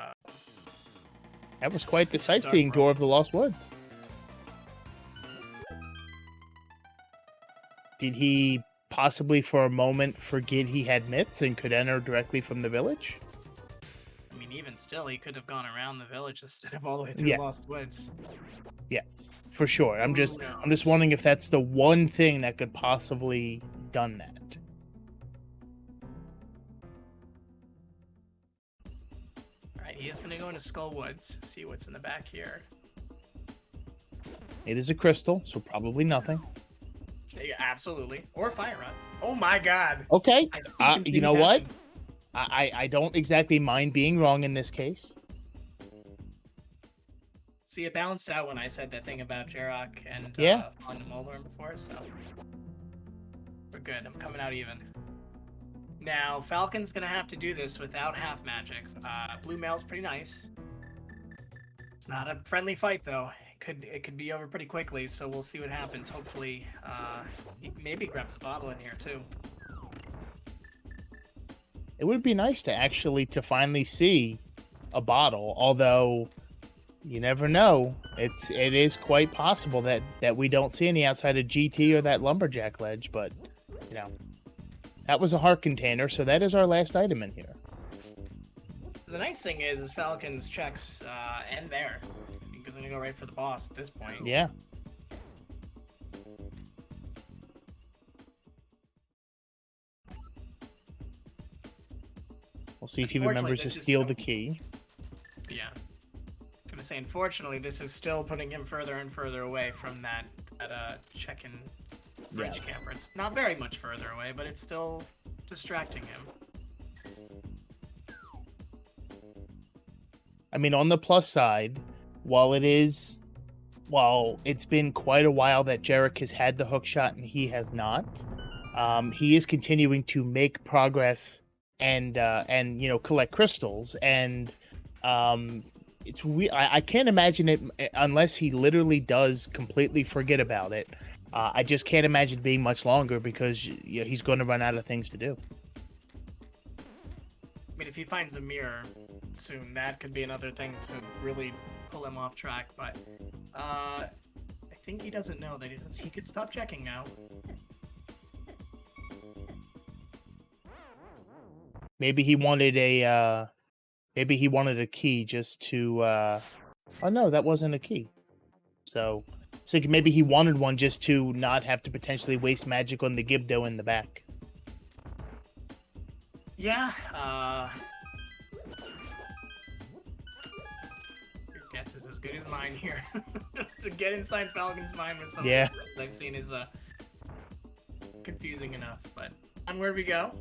That was quite the sightseeing tour of the Lost Woods. Did he possibly for a moment forget he had mitts and could enter directly from the village?
I mean, even still, he could have gone around the village instead of all the way through
Yes.
Lost Woods.
Yes, for sure. I'm just wondering if that's the one thing that could possibly done that.
Alright, he is going to go into Skull Woods, see what's in the back here.
It is a crystal, so probably nothing.
Yeah, absolutely. Or Fire Rod. Oh my god.
Okay.
I see some
You
things
know what?
happen.
I don't exactly mind being wrong in this case.
See, it balanced out when I said that thing about Jerrock and
Yeah.
on the Molorn before, so we're good. I'm coming out even. Now, Falcon's gonna have to do this without half magic. Blue mail's pretty nice. It's not a friendly fight though. It could be over pretty quickly, so we'll see what happens. Hopefully, he maybe grabs a bottle in here too.
It would be nice to finally see a bottle, although you never know. It is quite possible that we don't see any outside of GT or that lumberjack ledge, but you know, that was a heart container, so that is our last item in here.
The nice thing is Falcon's checks end there. Because I'm gonna go right for the boss at this point.
Yeah. We'll see if he remembers to steal the key.
Yeah. I was gonna say, unfortunately, this is still putting him further and further away from that check-in bridge camper. It's not very much further away, but it's still distracting him.
I mean, on the plus side, while it's been quite a while that Jerrock has had the hook shot and he has not, he is continuing to make progress and collect crystals, and I can't imagine it unless he literally does completely forget about it. I just can't imagine it being much longer because he's going to run out of things to do.
I mean, if he finds a mirror soon, that could be another thing to really pull him off track, but I think he doesn't know that he could stop checking now.
Maybe he wanted a key just to oh no, that wasn't a key. So maybe he wanted one just to not have to potentially waste magic on the Gibdo in the back.
Yeah, your guess is as good as mine here. To get inside Falcon's mind with some of the stuff I've seen is confusing enough, but onward we go.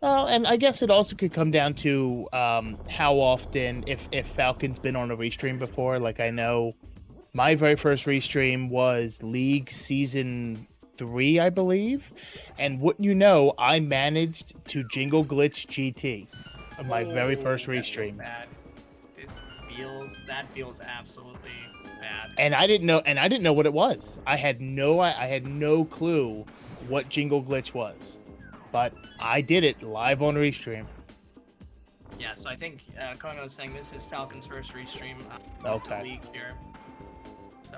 And I guess it also could come down to how often, if Falcon's been on a restream before. Like, I know my very first restream was League Season 3, I believe. And wouldn't you know, I managed to Jingle Glitch GT on my very first
That feels
restream.
bad. That feels absolutely bad.
And I didn't know what it was. I had no clue what Jingle Glitch was. But I did it live on restream.
Yeah, so I think Kono was saying this is Falcon's first restream of the league here. So,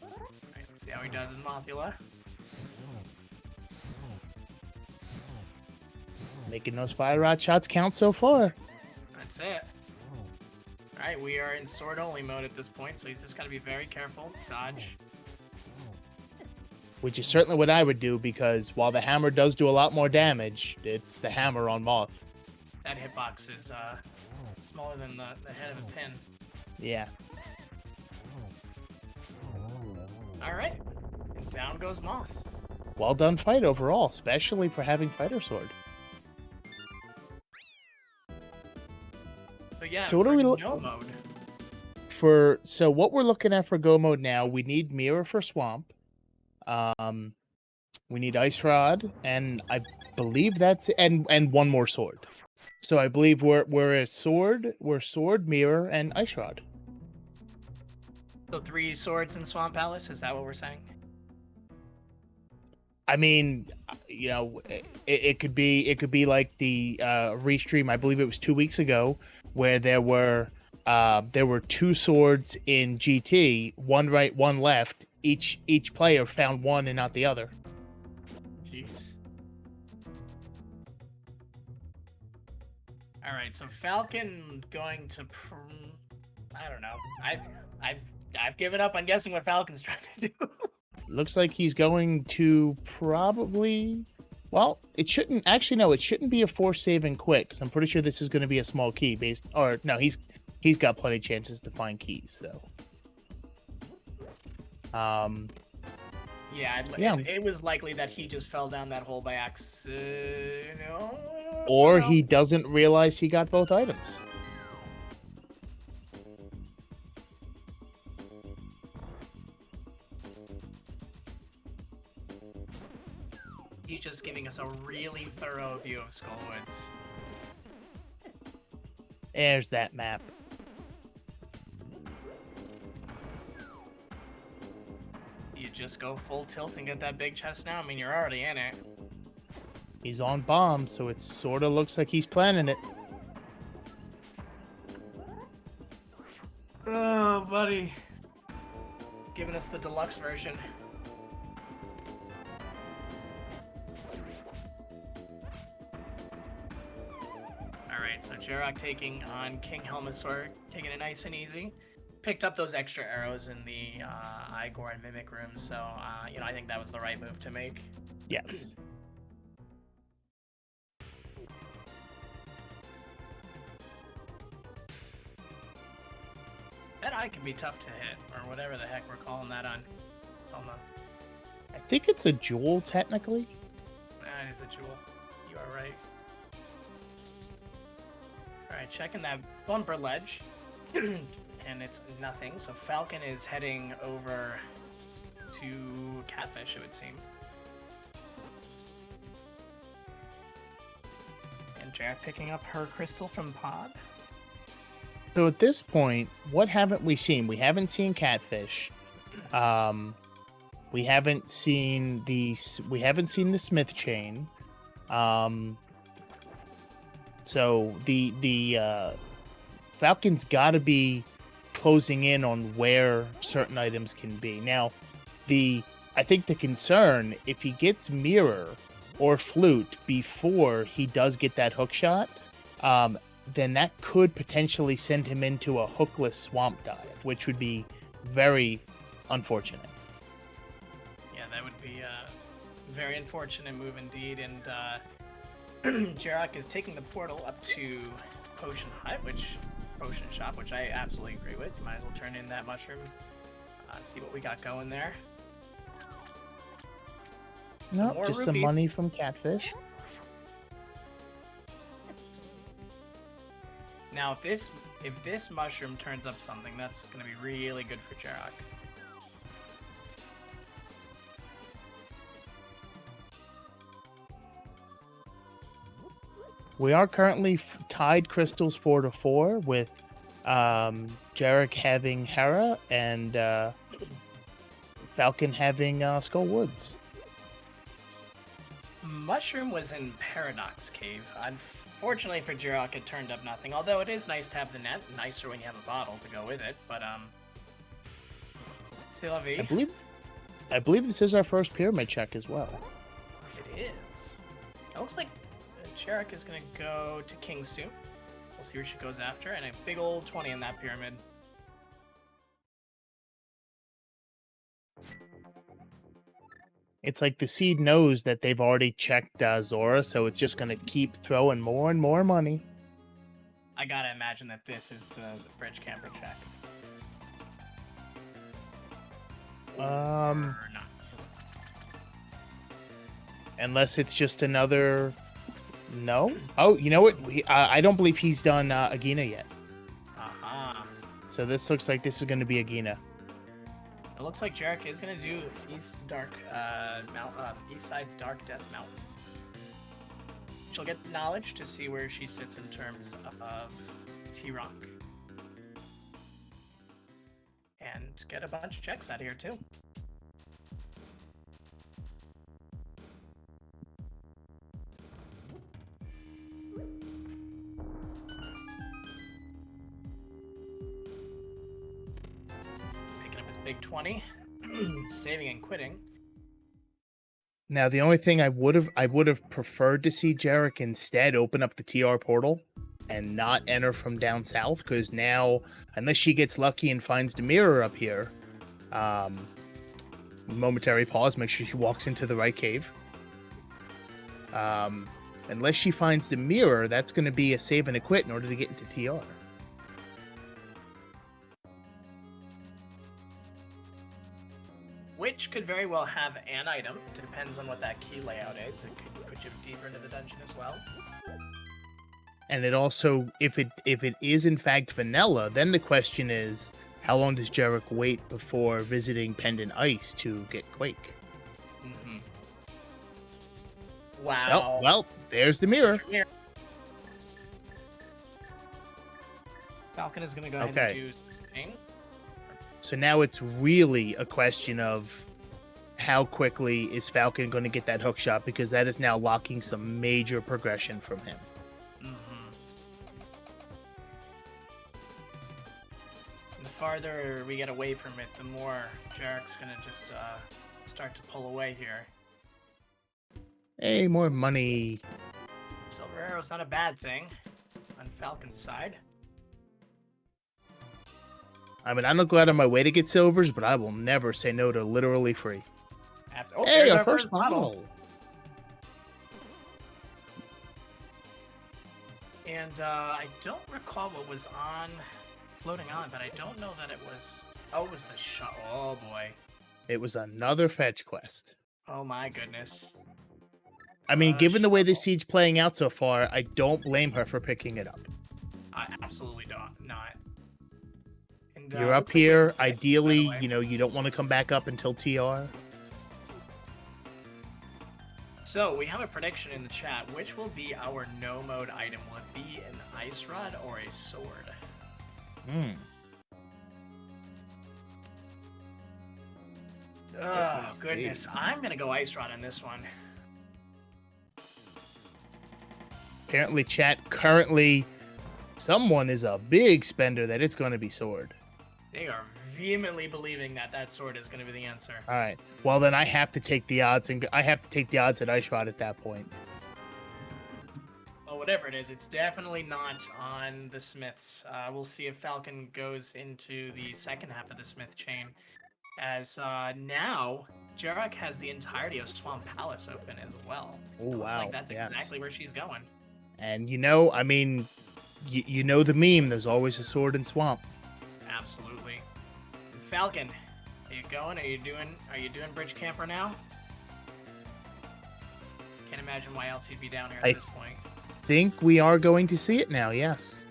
alright, let's see how he does in Mothula.
Making those fire rod shots count so far.
That's it. Alright, we are in sword only mode at this point, so he's just got to be very careful. Dodge.
Which is certainly what I would do, because while the hammer does do a lot more damage, it's the hammer on Moth.
That hitbox is smaller than the head of a pin.
Yeah.
Alright, and down goes Moth.
Well done fight overall, especially for having Fighter Sword.
But yeah,
so what
for
are we
no mode.
So what we're looking at for Go mode now, we need Mirror for Swamp. We need Ice Rod, and I believe that's and one more sword. So I believe we're sword, mirror, and Ice Rod.
So 3 swords in Swamp Palace, is that what we're saying?
I mean, you know, it could be like the restream. I believe it was 2 weeks ago, where there were 2 swords in GT, one right, one left. Each player found one and not the other.
Jeez. All right, so Falcon going to I don't know. I've given up on guessing what Falcon's trying to do.
Looks like he's going to probably. Well, it shouldn't actually. No, it shouldn't be a force save and quit, because I'm pretty sure this is going to be a small key based. Or no, he's got plenty of chances to find keys. So,
yeah. It was likely that he just fell down that hole by accident.
Or he doesn't realize he got both items.
He's just giving us a really thorough view of Skullwoods.
There's that map.
You just go full tilt and get that big chest now? I mean, you're already in it.
He's on bomb, so it sort of looks like he's planning it.
Oh, buddy. Giving us the deluxe version. Alright, so Jerrock taking on King Helmasaur, taking it nice and easy. Picked up those extra arrows in the Igor and Mimic rooms, so, you know, I think that was the right move to make.
Yes.
That eye can be tough to hit, or whatever the heck we're calling that on Helma.
I think it's a jewel, technically.
It is a jewel. You are right. Alright, checking that bumper ledge. And it's nothing, so Falcon is heading over to Catfish, it would seem. And Jack picking up her crystal from Pod.
So at this point, what haven't we seen? We haven't seen Catfish. We haven't seen the Smith chain. So the Falcon's got to be closing in on where certain items can be. Now, I think the concern, if he gets Mirror or Flute before he does get that hook shot, then that could potentially send him into a hookless swamp dive, which would be very unfortunate.
Yeah, that would be a very unfortunate move indeed, and Jerrock is taking the portal up to Potion Shop, which I absolutely agree with. Might as well turn in that mushroom, see what we got going there.
No, just some money from Catfish.
Now, if this mushroom turns up something, that's going to be really good for Jerrock.
We are currently tied crystals 4-4 with Jerrock having Hera and Falcon having Skull Woods.
Mushroom was in Paradox Cave. Unfortunately for Jerrock, it turned up nothing. Although it is nice to have the net, nicer when you have a bottle to go with it. But c'est la vie.
I believe this is our first pyramid check as well.
It is. It looks like Jerrock is gonna go to King soon. We'll see where she goes after, and a big old 20 in that pyramid.
It's like the seed knows that they've already checked Zora, so it's just going to keep throwing more and more money.
I gotta imagine that this is the bridge camper check. Or not.
Unless it's just another... No? Oh, you know what? I don't believe he's done Agina yet.
Uh-huh.
So this looks like this is going to be Agina.
It looks like Jerrock is gonna do East Side Dark Death Mountain. She'll get knowledge to see where she sits in terms of T-Rock. And get a bunch of checks out of here too. Big 20, saving and quitting.
Now, the only thing I would have preferred to see Jerrock instead open up the TR portal and not enter from down south, because now, unless she gets lucky and finds the mirror up here, momentary pause, make sure she walks into the right cave. Unless she finds the mirror, that's going to be a save and a quit in order to get into TR.
Which could very well have an item. It depends on what that key layout is. It could put you deeper into the dungeon as well.
And it also, if it is in fact vanilla, then the question is, how long does Jerrock wait before visiting Pendant Ice to get Quake?
Mm-hmm. Wow.
Oh, well, there's the mirror.
Falcon is going to go ahead and do something.
So now it's really a question of how quickly is Falcon going to get that hook shot, because that is now locking some major progression from him.
Mm-hmm. The farther we get away from it, the more Jerrock's going to just start to pull away here.
Hey, more money.
Silver Arrow's not a bad thing on Falcon's side.
I mean, I'm not go out of my way to get silvers, but I will never say no to literally free.
Oh,
hey, our first bottle.
And I don't recall what was floating on, but I don't know that it was... Oh, it was the shot. Oh, boy.
It was another fetch quest.
Oh, my goodness.
I mean, given the way this seed's playing out so far, I don't blame her for picking it up.
I absolutely don't. Not. And,
you're up here. Ideally, you know, you don't want to come back up until TR.
So, we have a prediction in the chat. Which will be our no-mode item? Will it be an ice rod or a sword? Oh, goodness. I'm going to go ice rod on this one.
Apparently, chat, currently, someone is a big spender that it's going to be sword.
They are vehemently believing that that sword is going to be the answer.
All right. Well, then I have to take the odds, and I have to take the odds at ice rod at that point.
Well, whatever it is, it's definitely not on the Smiths. We'll see if Falcon goes into the second half of the Smith chain. As now, Jerrock has the entirety of Swamp Palace open as well.
Oh, wow.
Looks like that's exactly where she's going.
And, you know, I mean, you know the meme, there's always a sword in Swamp.
Absolutely. Falcon, are you going? Are you doing Bridge Camper now? Can't imagine why else he'd be down here at this point.
I think we are going to see it now, yes.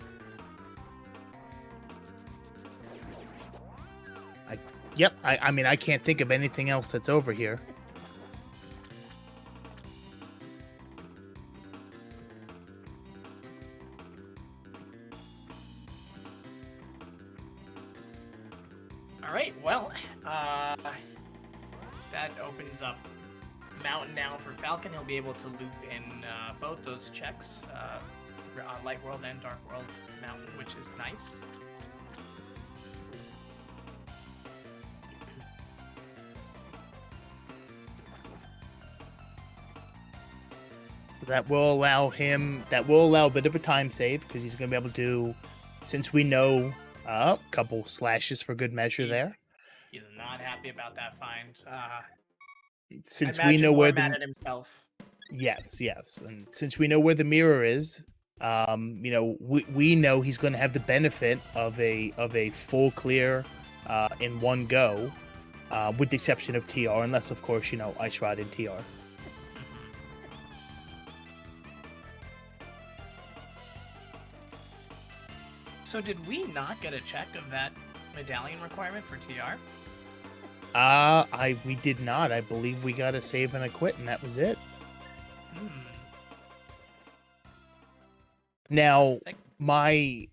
I mean, I can't think of anything else that's over here.
All right, well, that opens up Mountain now for Falcon. He'll be able to loop in both those checks, Light World and Dark World Mountain, which is nice.
That will allow a bit of a time save because he's going to be able to, since we know a couple slashes for good measure there.
He's not happy about that find.
Since
I
we know
imagine
where
more mad at himself.
Yes, and since we know where the mirror is, we know he's going to have the benefit of a full clear in one go, with the exception of TR, unless of course Ice Rod and TR.
So did we not get a check of that medallion requirement for TR?
We did not. I believe we got a save and a quit, and that was it. Now, my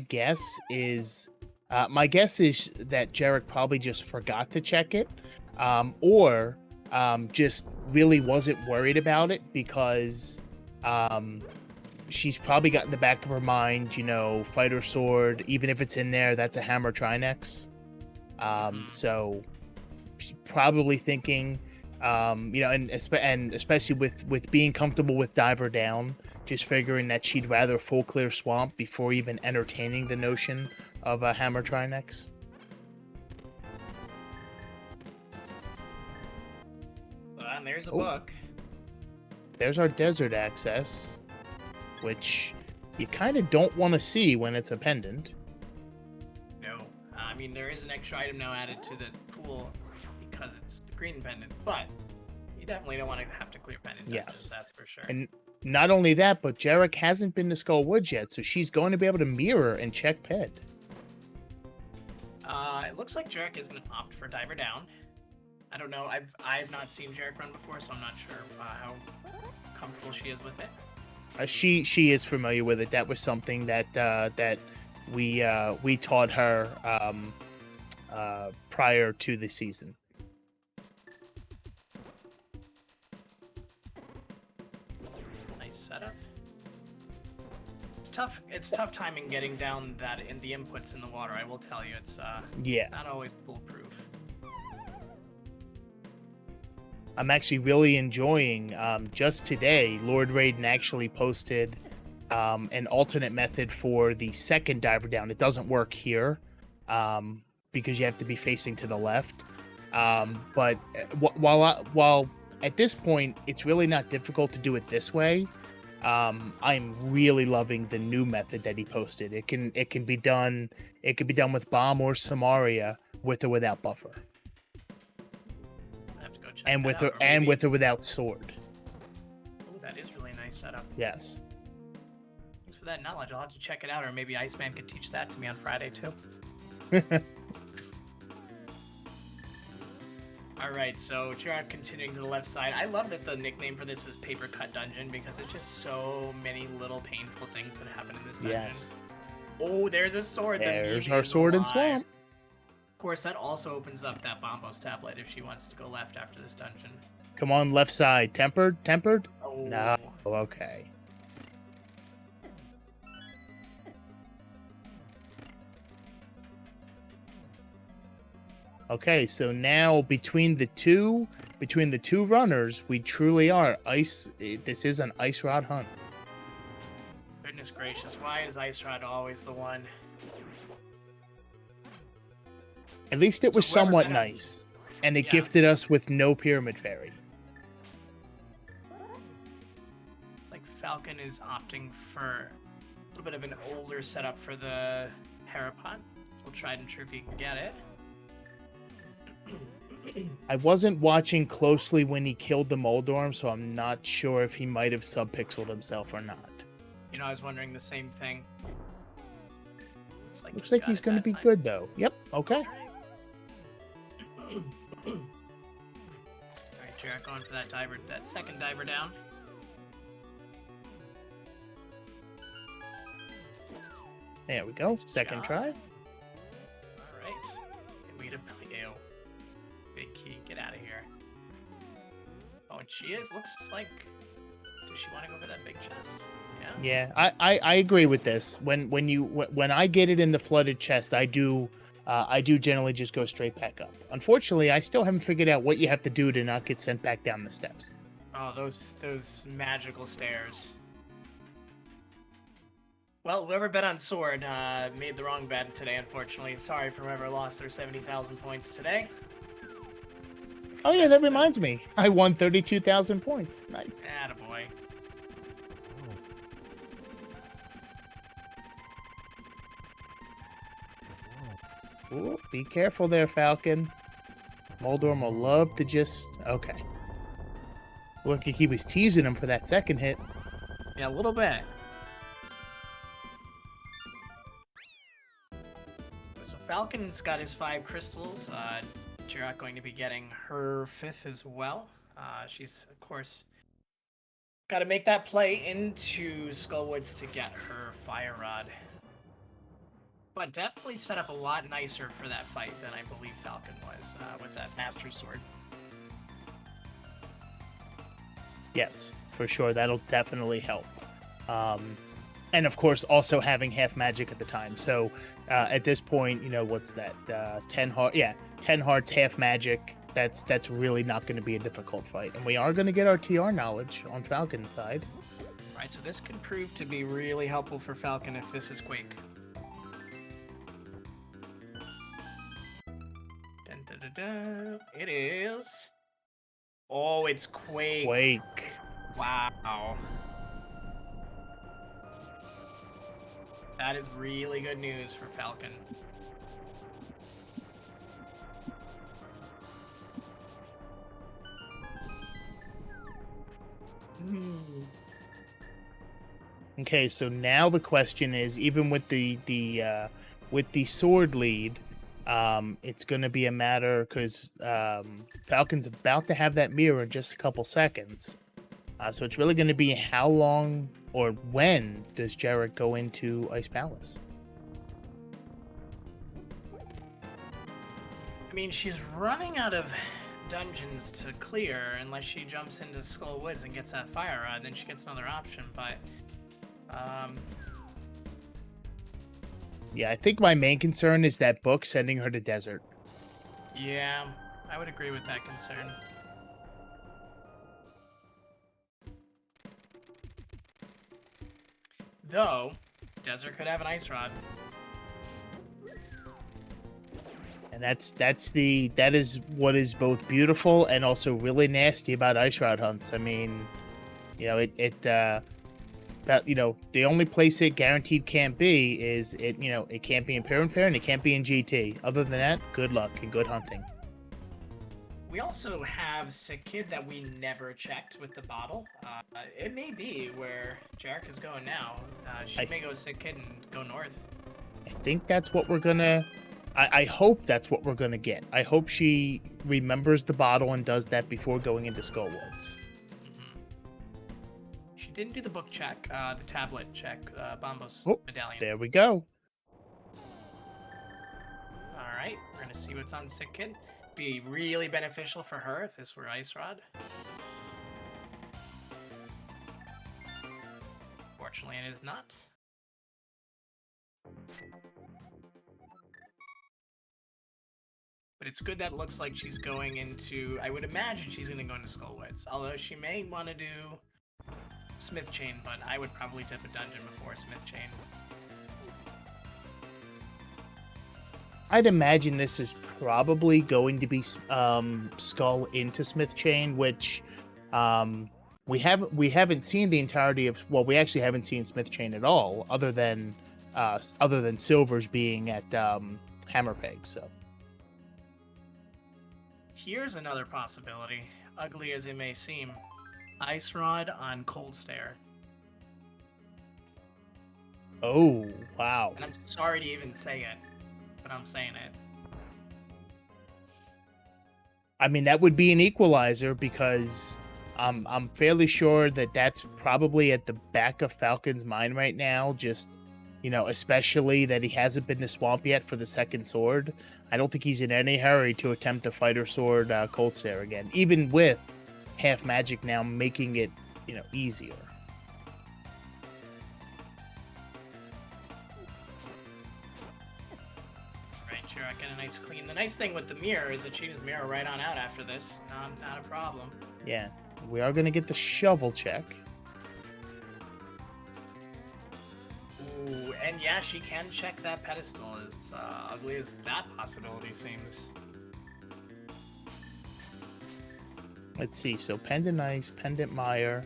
guess is that Jerrock probably just forgot to check it, or just really wasn't worried about it because she's probably got in the back of her mind, fighter sword. Even if it's in there, that's a hammer Trinex. So she's probably thinking, and especially with being comfortable with Diver Down, just figuring that she'd rather full clear swamp before even entertaining the notion of a hammer Trinex.
And there's a book.
There's our desert access, which you kind of don't want to see when it's a pendant.
No. I mean, there is an extra item now added to the pool because it's the green pendant, but you definitely don't want to have to clear pendant.
Yes.
That's for sure.
And not only that, but Jerrock hasn't been to Skull Woods yet, so she's going to be able to mirror and check Ped.
It looks like Jerrock is going to opt for Diver Down. I don't know. I've not seen Jerrock run before, so I'm not sure how comfortable she is with it.
She is familiar with it. That was something that we taught her prior to the season.
Nice setup. It's tough timing getting down that in the inputs in the water. I will tell you, it's not always foolproof.
I'm actually really enjoying, just today, Lord Raiden actually posted an alternate method for the second Diver Down. It doesn't work here because you have to be facing to the left. But while at this point, it's really not difficult to do it this way, I'm really loving the new method that he posted. It can be done with bomb or Samaria, with or without buffer. And with or without sword.
Oh, that is really nice setup.
Yes.
Thanks for that knowledge. I'll have to check it out, or maybe Iceman could teach that to me on Friday too. All right, so Jerrock continuing to the left side. I love that the nickname for this is Paper Cut Dungeon because it's just so many little painful things that happen in this dungeon.
Yes.
Oh, there's a sword.
There's our sword and swamp.
Of course, that also opens up that Bombos tablet if she wants to go left after this dungeon.
Come on, left side. Tempered?
Oh.
No. Okay. Okay, so now between the two runners, we truly are ice. This is an Ice Rod hunt.
Goodness gracious, why is Ice Rod always the one?
At least it was somewhat nice, and it gifted us with no Pyramid Fairy.
It's like Falcon is opting for a little bit of an older setup for the Harapot. So we'll try and true if he can get it.
I wasn't watching closely when he killed the Moldorm, so I'm not sure if he might have subpixeled himself or not.
I was wondering the same thing.
Looks like he's going to be good, though. Yep, okay.
Alright, Jerrock going for that second Diver Down.
There we go. Second try.
Alright. Way to She is. Looks like. Does she want to go for that big chest?
Yeah, I agree with this. When I get it in the flooded chest, I do generally just go straight back up. Unfortunately, I still haven't figured out what you have to do to not get sent back down the steps.
Oh, those magical stairs. Well, whoever bet on sword made the wrong bet today, unfortunately. Sorry for whoever lost their 70,000 points today.
Oh yeah, that reminds me. I won 32,000 points. Nice.
Attaboy.
Ooh, be careful there, Falcon. Moldorm will love to just... Okay. Look, he was teasing him for that second hit.
Yeah, a little bit. So Falcon's got his 5 crystals. Jerrock going to be getting her 5th as well. She's, of course, got to make that play into Skullwoods to get her Fire Rod. But definitely set up a lot nicer for that fight than I believe Falcon was with that Master Sword.
Yes, for sure. That'll definitely help. And of course, also having half magic at the time. So at this point, you know, what's that? 10 heart? Yeah, 10 hearts, half magic. That's really not going to be a difficult fight. And we are going to get our TR knowledge on Falcon's side.
Right, so this could prove to be really helpful for Falcon if this is Quake. It is. Oh, it's Quake.
Quake.
Wow. That is really good news for Falcon.
Okay, so now the question is, even with the sword lead, it's going to be a matter because Falcon's about to have that mirror in just a couple seconds. So it's really going to be how long or when does Jerrock go into Ice Palace?
I mean, she's running out of dungeons to clear unless she jumps into Skull Woods and gets that Fire Rod, then she gets another option, but...
Yeah, I think my main concern is that book sending her to desert.
Yeah, I would agree with that concern. Though, desert could have an Ice Rod.
And that is what is both beautiful and also really nasty about Ice Rod hunts. I mean, you know, that, you know, the only place it guaranteed can't be is it can't be in Fair and Fair and it can't be in GT. Other than that, good luck and good hunting.
We also have Sick Kid that we never checked with the bottle. It may be where Jerrock is going now. She may go Sick Kid and go north.
I think that's what we're gonna... I hope that's what we're gonna get. I hope she remembers the bottle and does that before going into Skullwoods.
She didn't do the book check, the tablet check, Bombos medallion.
There we go.
Alright, we're gonna see what's on Sick Kid. Be really beneficial for her if this were Ice Rod. Fortunately, it is not. But it's good that it looks like she's going into... I would imagine she's going to go into Skullwoods. Although she may want to do Smith Chain, but I would probably tip a dungeon before Smith Chain.
I'd imagine this is probably going to be Skull into Smith Chain, which we haven't seen the entirety of. Well, we actually haven't seen Smith Chain at all, other than Silver's being at Hammer Peg. So
here's another possibility, ugly as it may seem: Ice Rod on Cold Stare.
Oh wow!
And I'm sorry to even say it, but I'm saying it.
I mean, that would be an equalizer because I'm fairly sure that that's probably at the back of Falcon's mind right now. Just, you know, especially that he hasn't been to Swamp yet for the second sword. I don't think he's in any hurry to attempt to Fighter Sword Cold Stare again, even with half magic now, making it, easier.
Right, Jerrock getting a nice clean. The nice thing with the mirror is that she can mirror right on out after this. Not a problem.
Yeah, we are going to get the shovel check.
Ooh, and yeah, she can check that pedestal, as ugly as that possibility seems.
Let's see. So pendant ice, pendant mire.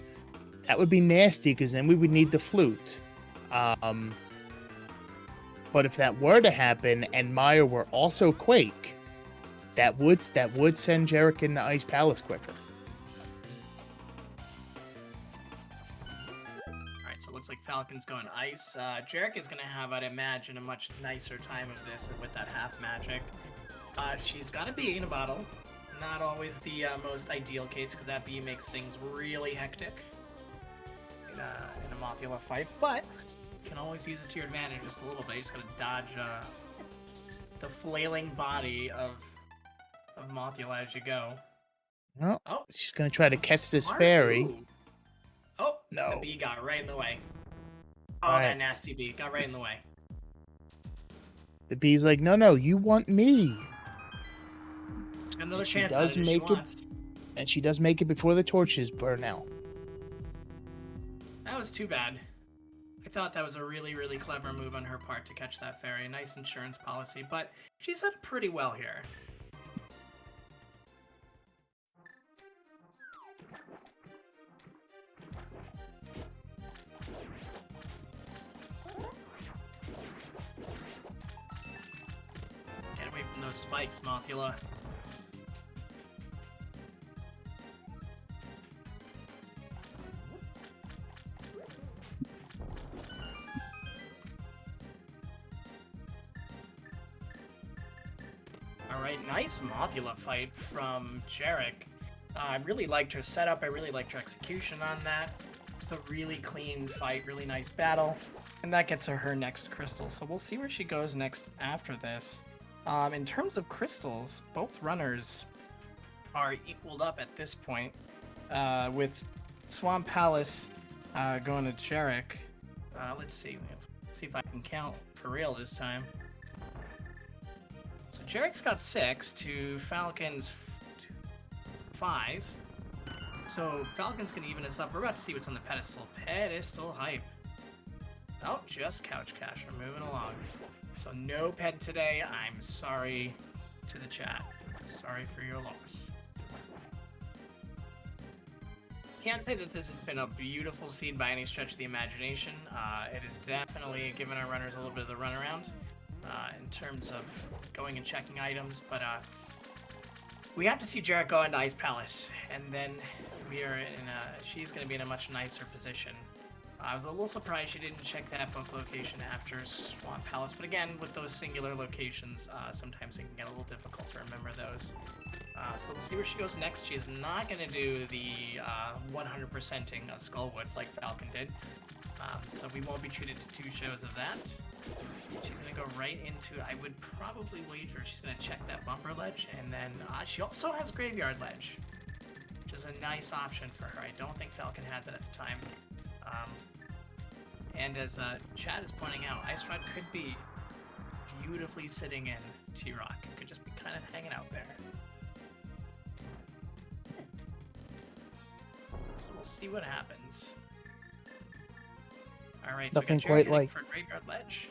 That would be nasty because then we would need the flute. But if that were to happen and Maya were also Quake, that would send Jerrock into Ice Palace quicker.
Alright, so it looks like Falcon's going Ice. Jerrock is going to have, I'd imagine, a much nicer time of this with that half magic. She's got a bee in a bottle. Not always the most ideal case, because that bee makes things really hectic in a Mothula fight, but you can always use it to your advantage just a little bit. You just gotta dodge the flailing body of Mothula as you go.
Oh, she's gonna try to catch this
Smart
fairy.
move. Oh,
no.
The bee got right in the way. Oh,
right.
That nasty bee got right in the way.
The bee's like, no, you want me.
Another
and
chance.
She does make
it,
and she does make it before the torches burn out.
That was too bad. I thought that was a really, really clever move on her part to catch that fairy. A nice insurance policy, but she's done pretty well here. Get away from those spikes, Mothula. Alright, nice Mothula fight from Jerrock. I really liked her setup, I really liked her execution on that. Just a really clean fight, really nice battle. And that gets her next crystal, so we'll see where she goes next after this. In terms of crystals, both runners are equaled up at this point, with Swamp Palace going to Jerrock. Let's see if I can count for real this time. So Jerrock's got 6 to Falcon's 5. So Falcon's gonna even us up. We're about to see what's on the pedestal. Pedestal hype. Oh, just Couch Cash. We're moving along. So no ped today. I'm sorry to the chat. Sorry for your loss. Can't say that this has been a beautiful seed by any stretch of the imagination. It has definitely given our runners a little bit of the runaround in terms of going and checking items, but we have to see Jerrock go into Ice Palace, and then she's going to be in a much nicer position. I was a little surprised she didn't check that book location after Swamp Palace, but again, with those singular locations, sometimes it can get a little difficult to remember those. So we'll see where she goes next. She is not going to do the 100%ing of Skullwoods like Falcon did, so we won't be treated to 2 shows of that. She's going to go right into, I would probably wager she's going to check that bumper ledge, and then she also has Graveyard Ledge, which is a nice option for her. I don't think Falcon had that at the time. And as Chad is pointing out, Ice Rod could be beautifully sitting in T-Rock. It could just be kind of hanging out there. So we'll see what happens. Alright, so
Nothing quite like
for Graveyard Ledge.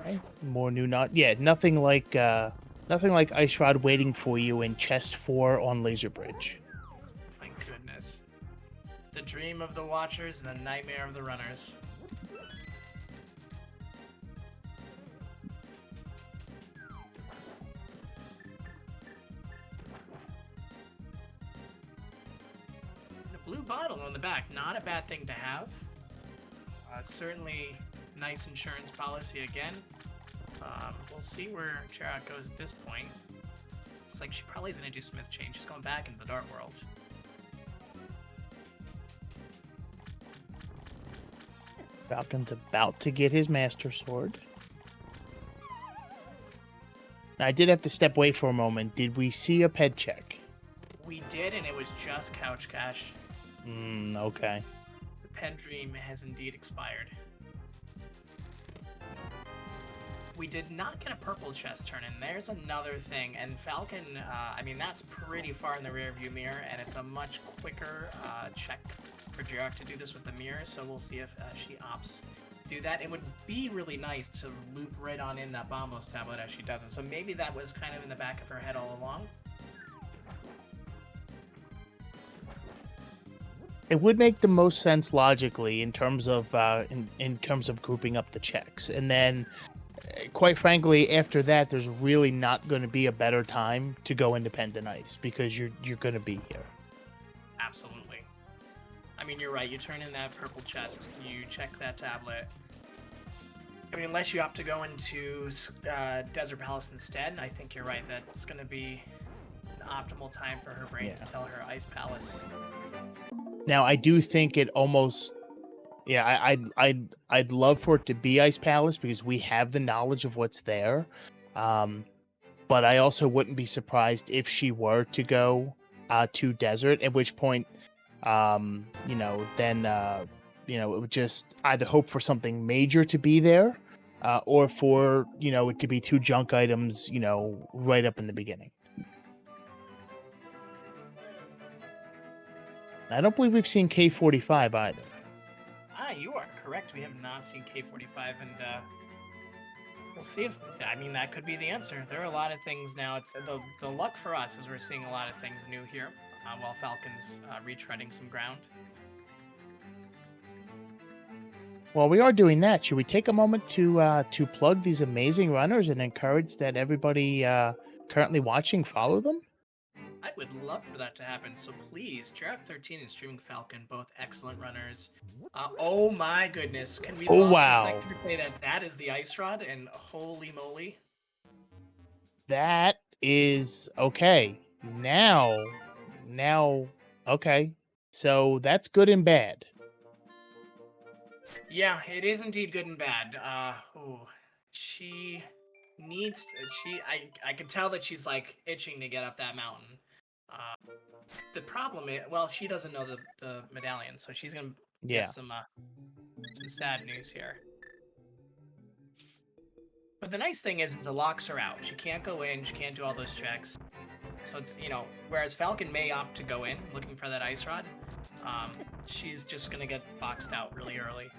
Okay. More new not nothing like Ice Rod waiting for you in chest 4 on Laser Bridge.
My goodness. The dream of the watchers and the nightmare of the runners. The blue bottle on the back, not a bad thing to have. Certainly nice insurance policy again. We'll see where Jerrock goes at this point. Looks like she probably is going to do Smith Chain. She's going back into the Dark World.
Falcon's about to get his Master Sword. I did have to step away for a moment. Did we see a ped check?
We did, and it was just Couch Cash.
Okay.
The Pen Dream has indeed expired. We did not get a purple chest turn in. There's another thing, and Falcon, I mean, that's pretty far in the rearview mirror, and it's a much quicker check for Jerrock to do this with the mirror, so we'll see if she opts to do that. It would be really nice to loop right on in that Bombos tablet as she doesn't, so maybe that was kind of in the back of her head all along.
It would make the most sense logically in terms of in terms of grouping up the checks, and then quite frankly, after that, there's really not going to be a better time to go Independent Ice because you're going to be here.
Absolutely. I mean, you're right. You turn in that purple chest, you check that tablet. I mean, unless you opt to go into Desert Palace instead, I think you're right. That's going to be an optimal time for her brain to tell her Ice Palace.
Now, I do think it almost... Yeah, I'd love for it to be Ice Palace because we have the knowledge of what's there. But I also wouldn't be surprised if she were to go to Desert, at which point, then it would just either hope for something major to be there, or for it to be 2 junk items, right up in the beginning. I don't believe we've seen K45 either.
You are correct. We have not seen K45, and we'll see if... I mean, that could be the answer. There are a lot of things now. It's the luck for us is we're seeing a lot of things new here, while Falcon's retreading some ground.
While we are doing that, should we take a moment to plug these amazing runners and encourage that everybody currently watching follow them?
I would love for that to happen, so please, Jerrock13 and StreamingFalcon, both excellent runners. Oh my goodness, can we pause for a second to say that is the Ice Rod, and holy moly.
That is... okay. Now, okay. So that's good and bad.
Yeah, it is indeed good and bad. She needs to, I can tell that she's like itching to get up that mountain. The problem is, well, she doesn't know the medallion, so she's gonna get some sad news here. But the nice thing is it locks her out. She can't go in, she can't do all those checks. So it's, whereas Falcon may opt to go in, looking for that Ice Rod, she's just gonna get boxed out really early.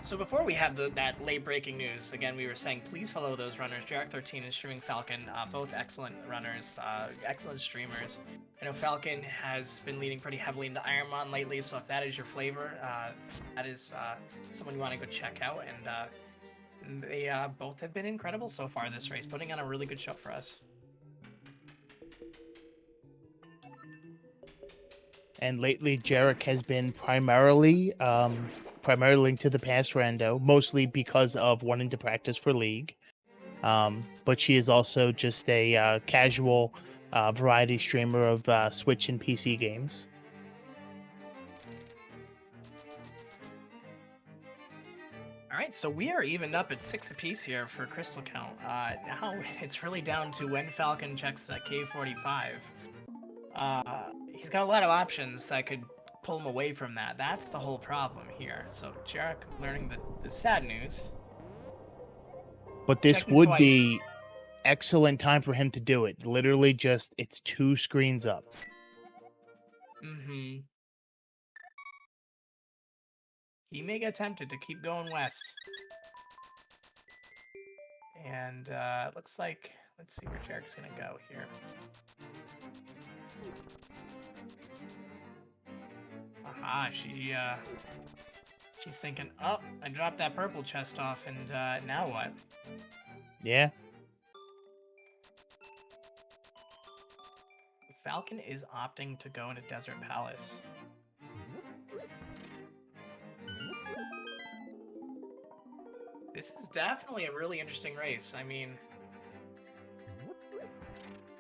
So before we had that late breaking news, again, we were saying please follow those runners, Jerrock13 and StreamingFalcon, both excellent runners, excellent streamers. I know Falcon has been leading pretty heavily into Ironmon lately, so if that is your flavor, that is someone you want to go check out, and they both have been incredible so far this race, putting on a really good show for us.
And lately, Jerrock has been primarily linked to the past rando, mostly because of wanting to practice for League. But she is also just a casual variety streamer of Switch and PC games.
All right, so we are evened up at 6 apiece here for crystal count. Now it's really down to when Falcon checks K45. He's got a lot of options that could pull him away from that. That's the whole problem here. So Jerrock learning the sad news.
But this would be excellent time for him to do it. Literally just, it's 2 screens up.
Mm-hmm. He may get tempted to keep going west. And it looks like, let's see where Jerrock's gonna go here. Aha, she's thinking, oh, I dropped that purple chest off, and now what?
Yeah.
Falcon is opting to go into Desert Palace. This is definitely a really interesting race. I mean,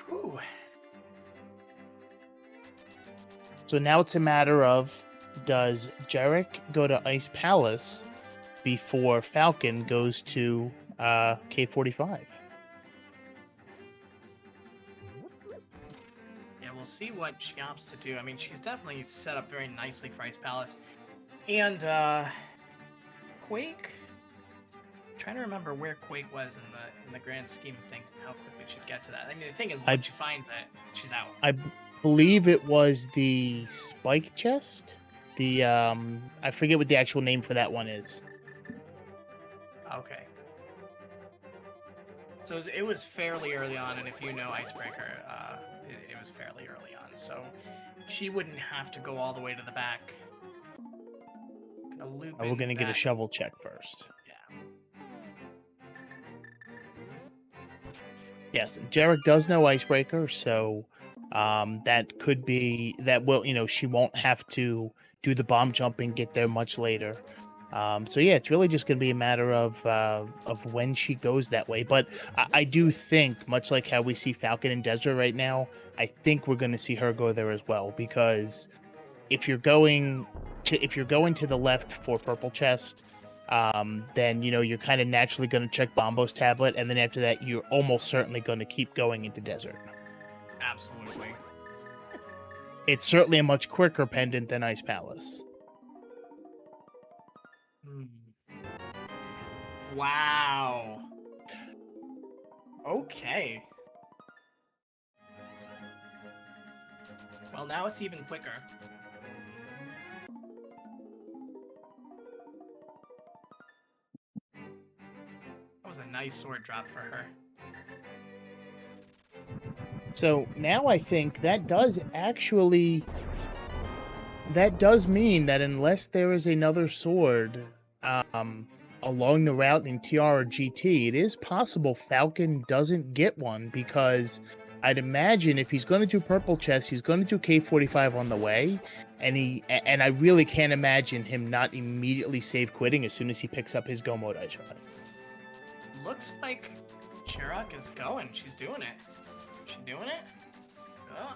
whew.
So now it's a matter of, does Jerrock go to Ice Palace before Falcon goes to K45?
see what she opts to do. I mean, she's definitely set up very nicely for Ice Palace. And Quake. I'm trying to remember where Quake was in the grand scheme of things and how quickly she'd get to that. I mean, the thing is, once she finds it, she's out.
I believe it was the spike chest. The I forget what the actual name for that one is.
Okay. So it was fairly early on, and if you know Icebreaker, it was fairly early on. So she wouldn't have to go all the way to the back.
We're gonna get a shovel check first.
Yeah.
Yes, Jerrock does know Icebreaker, so that could be that will she won't have to do the bomb jump and get there much later. So yeah, it's really just going to be a matter of when she goes that way. But I do think, much like how we see Falcon in Desert right now, I think we're going to see her go there as well. Because if you're going to the left for purple chest, then you're kind of naturally going to check Bombo's tablet, and then after that, you're almost certainly going to keep going into Desert.
Absolutely.
It's certainly a much quicker pendant than Ice Palace.
Wow. Okay. Well, now it's even quicker. That was a nice sword drop for her.
So now I think that does mean that unless there is another sword along the route in TR or GT, it is possible Falcon doesn't get one, because I'd imagine if he's going to do purple chest, he's going to do K45 on the way, and I really can't imagine him not immediately save quitting as soon as he picks up his go mode ice rod.
Looks like Jerrock is going. She's doing it. She doing it? Oh.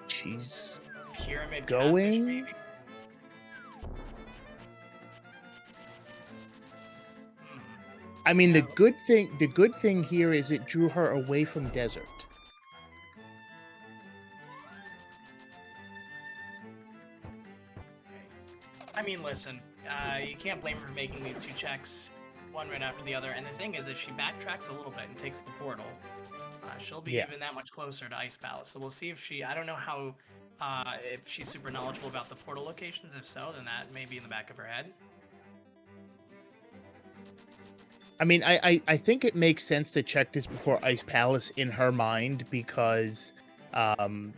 She's
Pyramid
going. I mean, the good thing here is it drew her away from Desert.
I mean, listen, you can't blame her for making these two checks, one right after the other. And the thing is, if she backtracks a little bit and takes the portal, she'll be even that much closer to Ice Palace. So we'll see if I don't know how, if she's super knowledgeable about the portal locations. If so, then that may be in the back of her head.
I mean, I think it makes sense to check this before Ice Palace in her mind, because,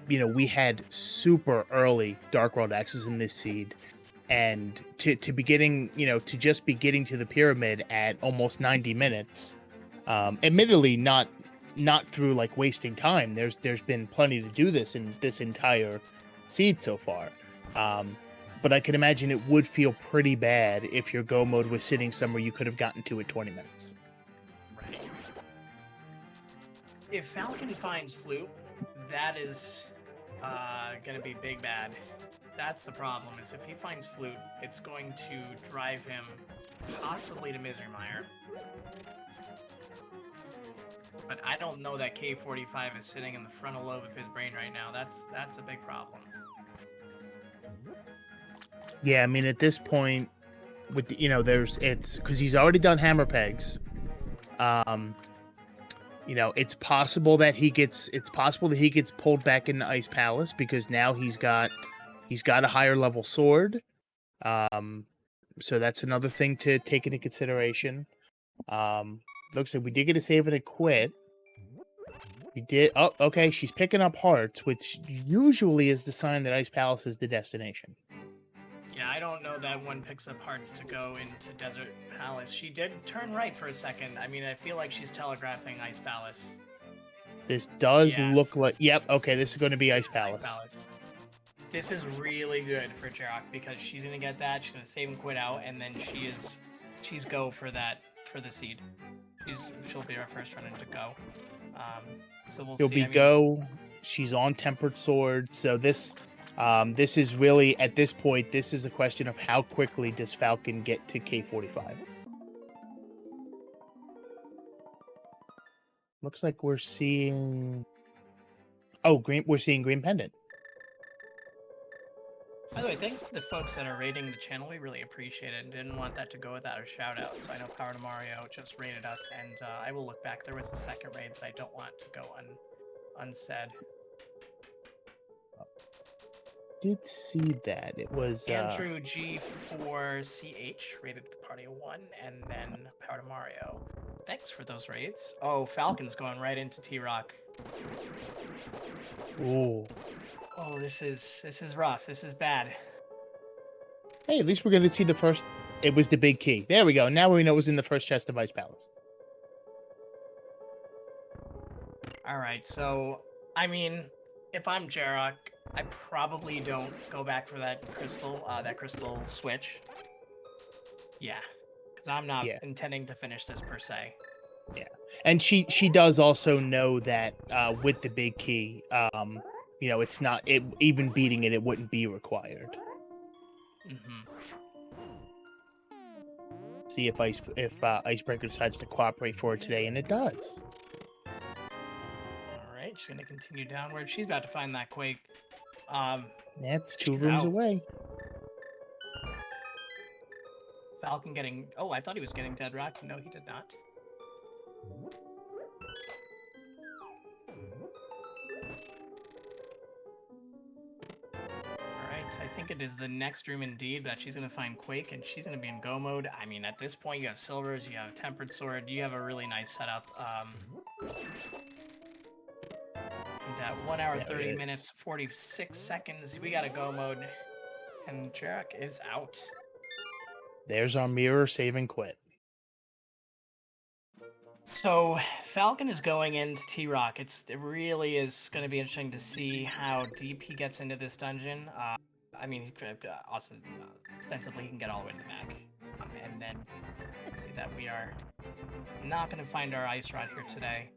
we had super early Dark World access in this seed, and to be getting, to just be getting to the pyramid at almost 90 minutes, admittedly not through like wasting time. There's been plenty to do this in this entire seed so far. But I can imagine it would feel pretty bad if your go mode was sitting somewhere you could have gotten to in 20 minutes.
Right. If Falcon finds Flute, that is going to be big bad. That's the problem, is if he finds Flute, it's going to drive him possibly to Misery Mire. But I don't know that K45 is sitting in the frontal lobe of his brain right now. That's a big problem.
Yeah, I mean, at this point, with it's because he's already done hammer pegs. It's possible that he gets pulled back into Ice Palace, because now he's got a higher level sword. So that's another thing to take into consideration. Looks like we did get a save and a quit. We did. Oh, okay. She's picking up hearts, which usually is the sign that Ice Palace is the destination.
Yeah, I don't know that one picks up hearts to go into Desert Palace. She did turn right for a second. I mean, I feel like she's telegraphing Ice Palace.
This does look like... Yep, okay, this is going to be Ice Palace.
This is really good for Jerrock, because she's going to get that, she's going to save and quit out, and then she's go for that, for the seed. She'll be our first run into go. So we'll see.
She'll be go. She's on Tempered Sword, so this is really, at this point, this is a question of how quickly does Falcon get to K45. Looks like we're seeing... Oh, green. We're seeing Green Pendant.
By the way, thanks to the folks that are rating the channel. We really appreciate it and didn't want that to go without a shout out. So I know Power to Mario just rated us, and I will look back. There was a second raid that I don't want to go unsaid.
Did see that. It was
Andrew G4CH rated the party a 1, and then Power to Mario. Thanks for those raids. Oh, Falcon's going right into T-Rock.
ooh.
Oh, this is rough. This is bad.
Hey, at least we're going to see the first. It was the big key. There we go. Now we know it was in the first chest of Ice Palace.
All right, so I mean, if I'm Jerrock, I probably don't go back for that crystal switch. Yeah, because I'm not intending to finish this per se.
Yeah, and she does also know that with the big key, you know, it's not even beating it wouldn't be required. See if Icebreaker decides to cooperate for it today, and it does.
All right, she's gonna continue downward. She's about to find that quake.
That's 2 rooms away.
Falcon getting. Oh, I thought he was getting Dead Rock. No, he did not. I think it is the next room indeed that she's going to find Quake, and she's going to be in go mode. I mean, at this point, you have Silvers, you have Tempered Sword, you have a really nice setup. And at 1 hour, 30 minutes, 46 seconds, we got a go mode, and Jerrock is out.
There's our mirror saving quit.
So Falcon is going into T-Rock. It really is going to be interesting to see how deep he gets into this dungeon. I mean, he could also extensively he can get all the way to the back, and then see that we are not going to find our ice rod here today.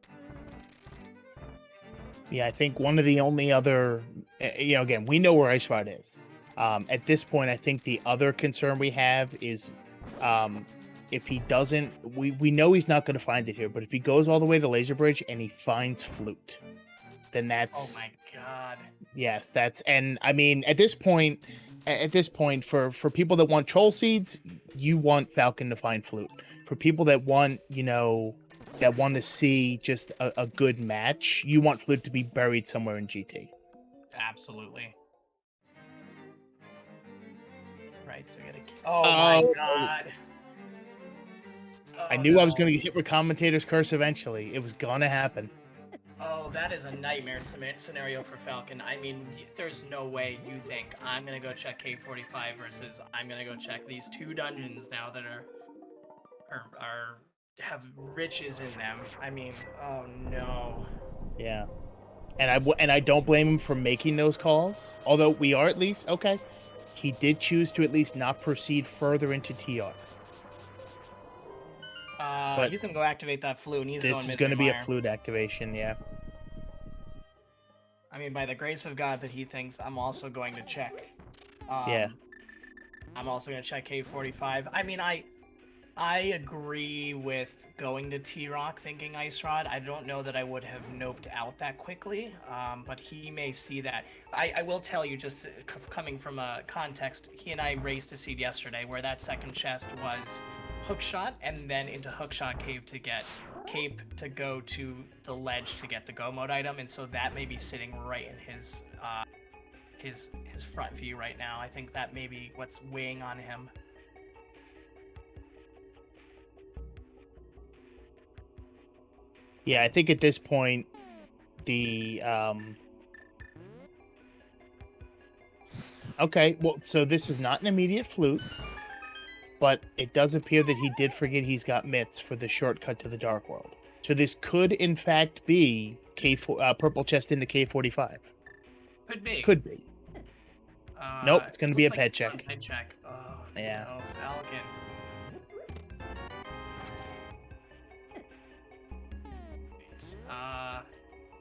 Yeah, I think one of the only other, you know, again, we know where ice rod is. At this point, I think the other concern we have is, if he doesn't, we know he's not going to find it here. But if he goes all the way to Laser Bridge and he finds Flute, then that's.
Oh my god.
Yes, that's, and I mean, at this point, for people that want Troll Seeds, you want Falcon to find Flute. For people that want, you know, that want to see just a good match, you want Flute to be buried somewhere in GT.
Absolutely. Right, so we gotta. Oh my god.
I knew I was going to get hit with Commentator's Curse eventually. It was going to happen.
Oh, that is a nightmare scenario for Falcon. I mean, there's no way you think I'm going to go check K45 versus I'm going to go check these 2 dungeons now that have riches in them. I mean, oh no.
Yeah. And I don't blame him for making those calls. Although we are at least, okay, he did choose to at least not proceed further into TR.
But he's gonna go activate that flute, and
this is going to be a flute activation, yeah.
I mean, by the grace of God that he thinks I'm also going to check.
Yeah.
I'm also going to check K45. I mean, I agree with going to T-Rock thinking Ice Rod. I don't know that I would have noped out that quickly, but he may see that. I will tell you, just coming from a context, he and I raced a seed yesterday where that second chest was Hookshot and then into Hookshot Cave to get Cape to go to the ledge to get the go mode item, and so that may be sitting right in his front view right now. I think that may be what's weighing on him.
Yeah, I think at this point, the okay, well, so this is not an immediate flute, but it does appear that he did forget he's got mitts for the shortcut to the Dark World. So this could, in fact, be purple chest into K45.
Could be.
Could be. Nope, it's going to be a pet check.
Pet check. Oh,
yeah.
No, Falcon. I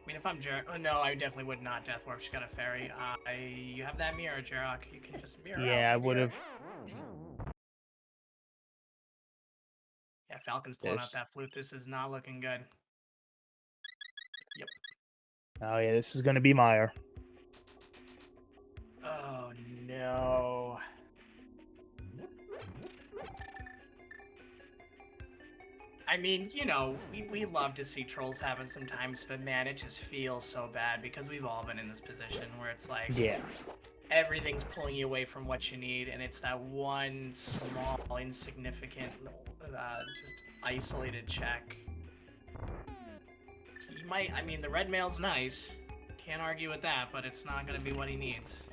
mean, if I'm Jerrock, oh no, I definitely would not Death Warp. She's got a fairy. You have that mirror, Jerrock. You can just mirror.
Yeah, I would have.
Yeah, Falcon's pulling out that flute. This is not looking good. Yep.
Oh yeah, this is gonna be Meyer.
Oh no. I mean, you know, we love to see trolls happen sometimes, but man, it just feels so bad because we've all been in this position where it's like
Yeah.
everything's pulling you away from what you need, and it's that one small, insignificant, just isolated check. He might, I mean, the red mail's nice. Can't argue with that, but it's not going to be what he needs.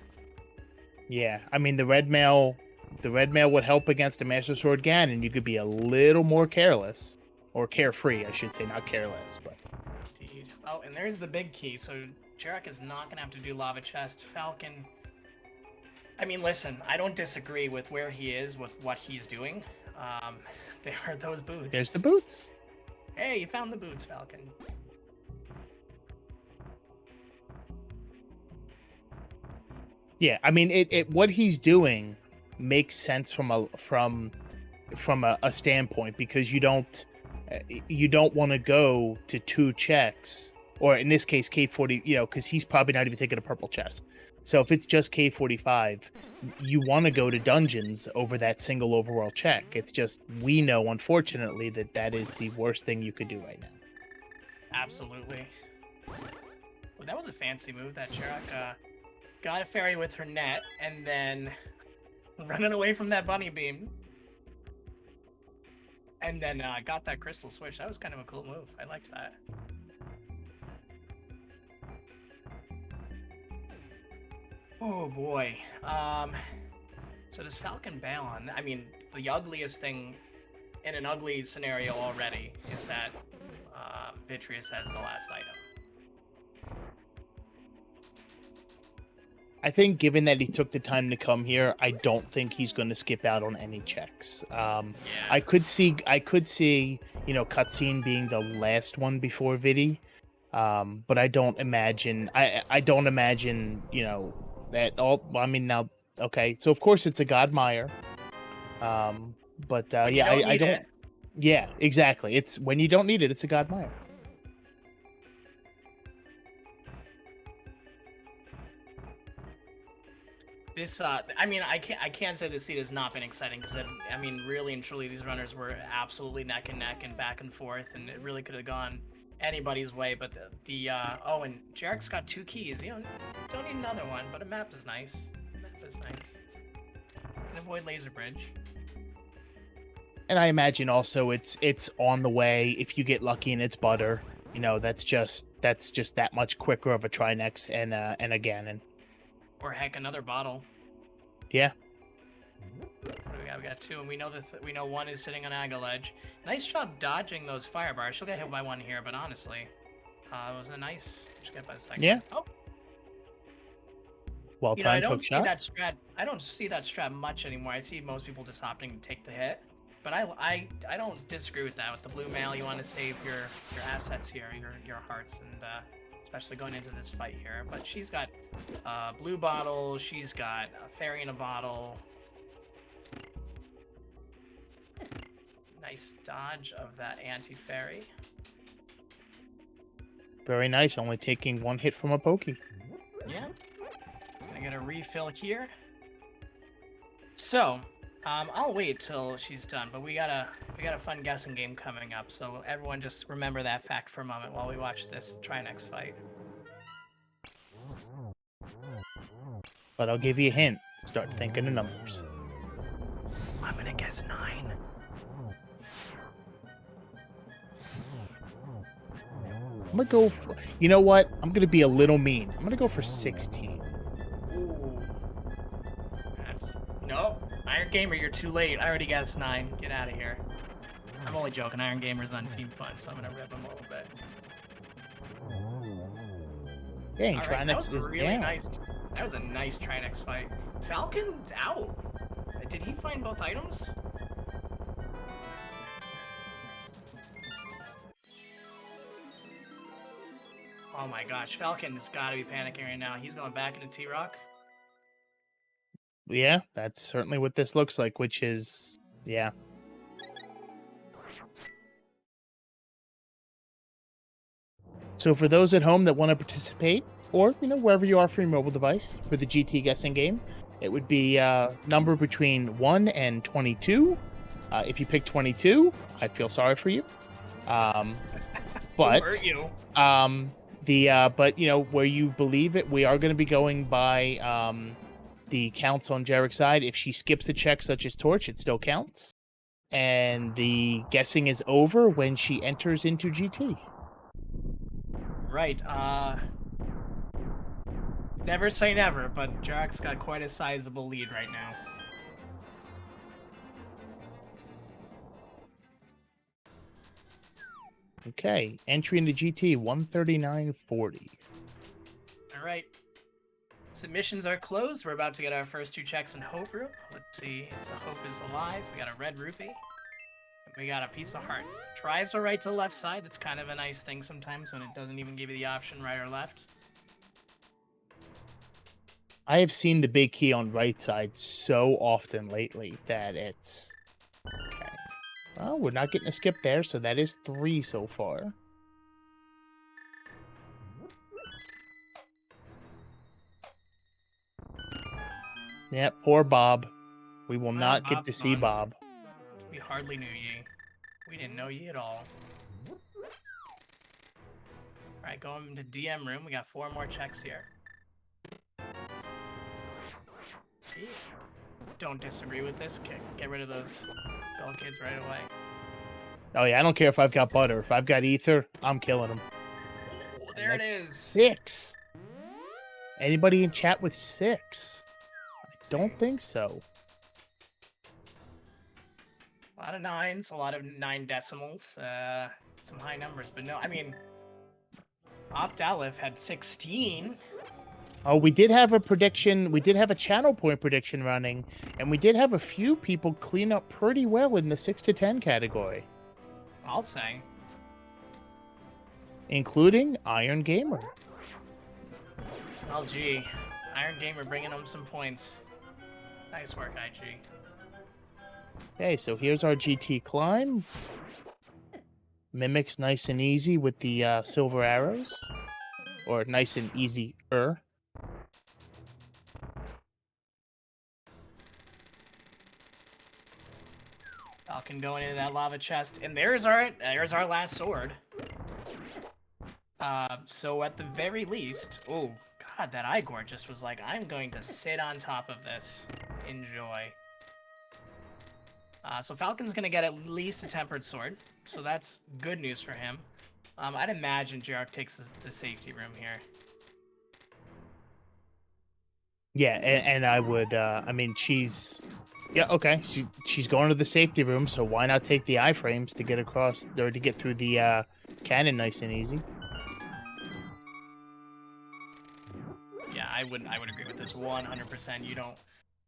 Yeah. I mean, the red mail would help against a Master Sword Ganon. You could be a little more careless. Or carefree, I should say, not careless, but...
Indeed. Oh, and there's the big key, so Jerrock is not going to have to do Lava Chest. Falcon... I mean, listen, I don't disagree with where he is, with what he's doing. There are those boots.
There's the boots.
Hey, you found the boots, Falcon.
Yeah, I mean, what he's doing makes sense from a standpoint, because you don't want to go to 2 checks, or in this case K40, because he's probably not even taking a purple chest. So if it's just K45, you want to go to dungeons over that single overworld check. It's just, we know, unfortunately, that is the worst thing you could do right now.
Absolutely. Well, that was a fancy move, that Jerrock got a fairy with her net, and then running away from that bunny beam. And then got that crystal switch. That was kind of a cool move. I liked that. Oh boy. So does Falcon bail on? I mean, the ugliest thing in an ugly scenario already is that Vitreous has the last item.
I think, given that he took the time to come here, I don't think he's going to skip out on any checks. Yeah. I could see, cutscene being the last one before Vidi, but I don't imagine. I don't imagine, that all. I mean, now, okay, so of course it's a Godmire, but yeah, I don't. It. Yeah, exactly. It's when you don't need it, it's a Godmire.
This, I mean, I can't say this seed has not been exciting, because I mean, really and truly, these runners were absolutely neck and neck and back and forth, and it really could have gone anybody's way. But oh, and Jerrock's got 2 keys. You don't need another one, but a map is nice. Map is nice. Can avoid laser bridge.
And I imagine also it's on the way. If you get lucky and it's butter, that's just that much quicker of a Trinex and a Ganon.
Or heck, another bottle.
Yeah.
What do we got? We got 2, and we know we know 1 is sitting on Aggle Edge. Nice job dodging those fire bars. She'll get hit by 1 here, but honestly, it was a nice. She'll get by the second.
Yeah.
Oh.
Well timed.
I don't see that strat. I don't see that strat much anymore. I see most people just opting to take the hit. But I don't disagree with that. With the blue mail, you want to save your assets here, your hearts, and especially going into this fight here. But she's got blue bottle, she's got a fairy in a bottle. Nice dodge of that anti-fairy.
Very nice, only taking 1 hit from a pokey.
Yeah. Just gonna get a refill here. So, I'll wait till she's done, but we got a fun guessing game coming up, so everyone just remember that fact for a moment while we watch this Trinex fight.
But I'll give you a hint. Start thinking of numbers.
I'm gonna guess 9.
I'm gonna go for, you know what? I'm gonna be a little mean. I'm gonna go for 16.
Ooh. Nope. Iron Gamer, you're too late. I already guessed 9. Get out of here. I'm only joking. Iron Gamer's on Team Fun, so I'm gonna rip him a little bit.
Dang, right, Trinex is
really
down.
Nice. That was a nice Trinex fight. Falcon's out. Did he find both items? Oh my gosh, Falcon's gotta be panicking right now. He's going back into T-Rock.
Yeah, that's certainly what this looks like, which is, yeah. So for those at home that want to participate, or, wherever you are for your mobile device, for the GT guessing game, It would be number between 1 and 22. If you pick 22, I feel sorry for you.
Who
But
hurt you?
but where you believe it, we are going to be going by the counts on Jerrock's side. If she skips a check such as torch, it still counts. And the guessing is over when she enters into GT.
Right. Never say never, but Jerrock's got quite a sizable lead right now.
Okay, entry into GT 139.40.
All right. Submissions are closed. We're about to get our first 2 checks in Hope Room. Let's see if the Hope is alive. We got a red rupee. And we got a piece of heart. Drives are right to left side. That's kind of a nice thing sometimes when it doesn't even give you the option right or left.
I have seen the big key on right side so often lately that it's... Okay. Well, we're not getting a skip there, so that is 3 so far. Yeah, poor Bob. We will not get to see Bob.
We hardly knew ye. We didn't know ye at all. Alright, going to DM room. We got 4 more checks here. Gee. Don't disagree with this. Get rid of those skull kids right away.
Oh yeah, I don't care if I've got butter. If I've got ether, I'm killing them.
Oh, there it is.
6. Anybody in chat with 6? I don't think so.
A lot of 9s, a lot of 9 decimals, some high numbers, but no, I mean, Optalif had 16.
Oh, we did have a prediction. We did have a channel point prediction running, and we did have a few people clean up pretty well in the 6 to 10 category.
I'll say.
Including Iron Gamer.
Oh, gee. Iron Gamer bringing home some points. Nice work, IG.
Okay, so here's our GT climb. Mimics nice and easy with the silver arrows. Or nice and easy-er.
Falcon going into that lava chest, and there's our last sword. So at the very least, oh god, that Igor just was like, I'm going to sit on top of this. Enjoy. So Falcon's gonna get at least a tempered sword, so that's good news for him. I'd imagine Jerrock takes the safety room here.
Yeah, and I would, I mean, she's... Yeah, okay, she's going to the safety room, so why not take the iframes to get across, or to get through the cannon nice and easy?
Yeah, I would agree with this 100%. You don't...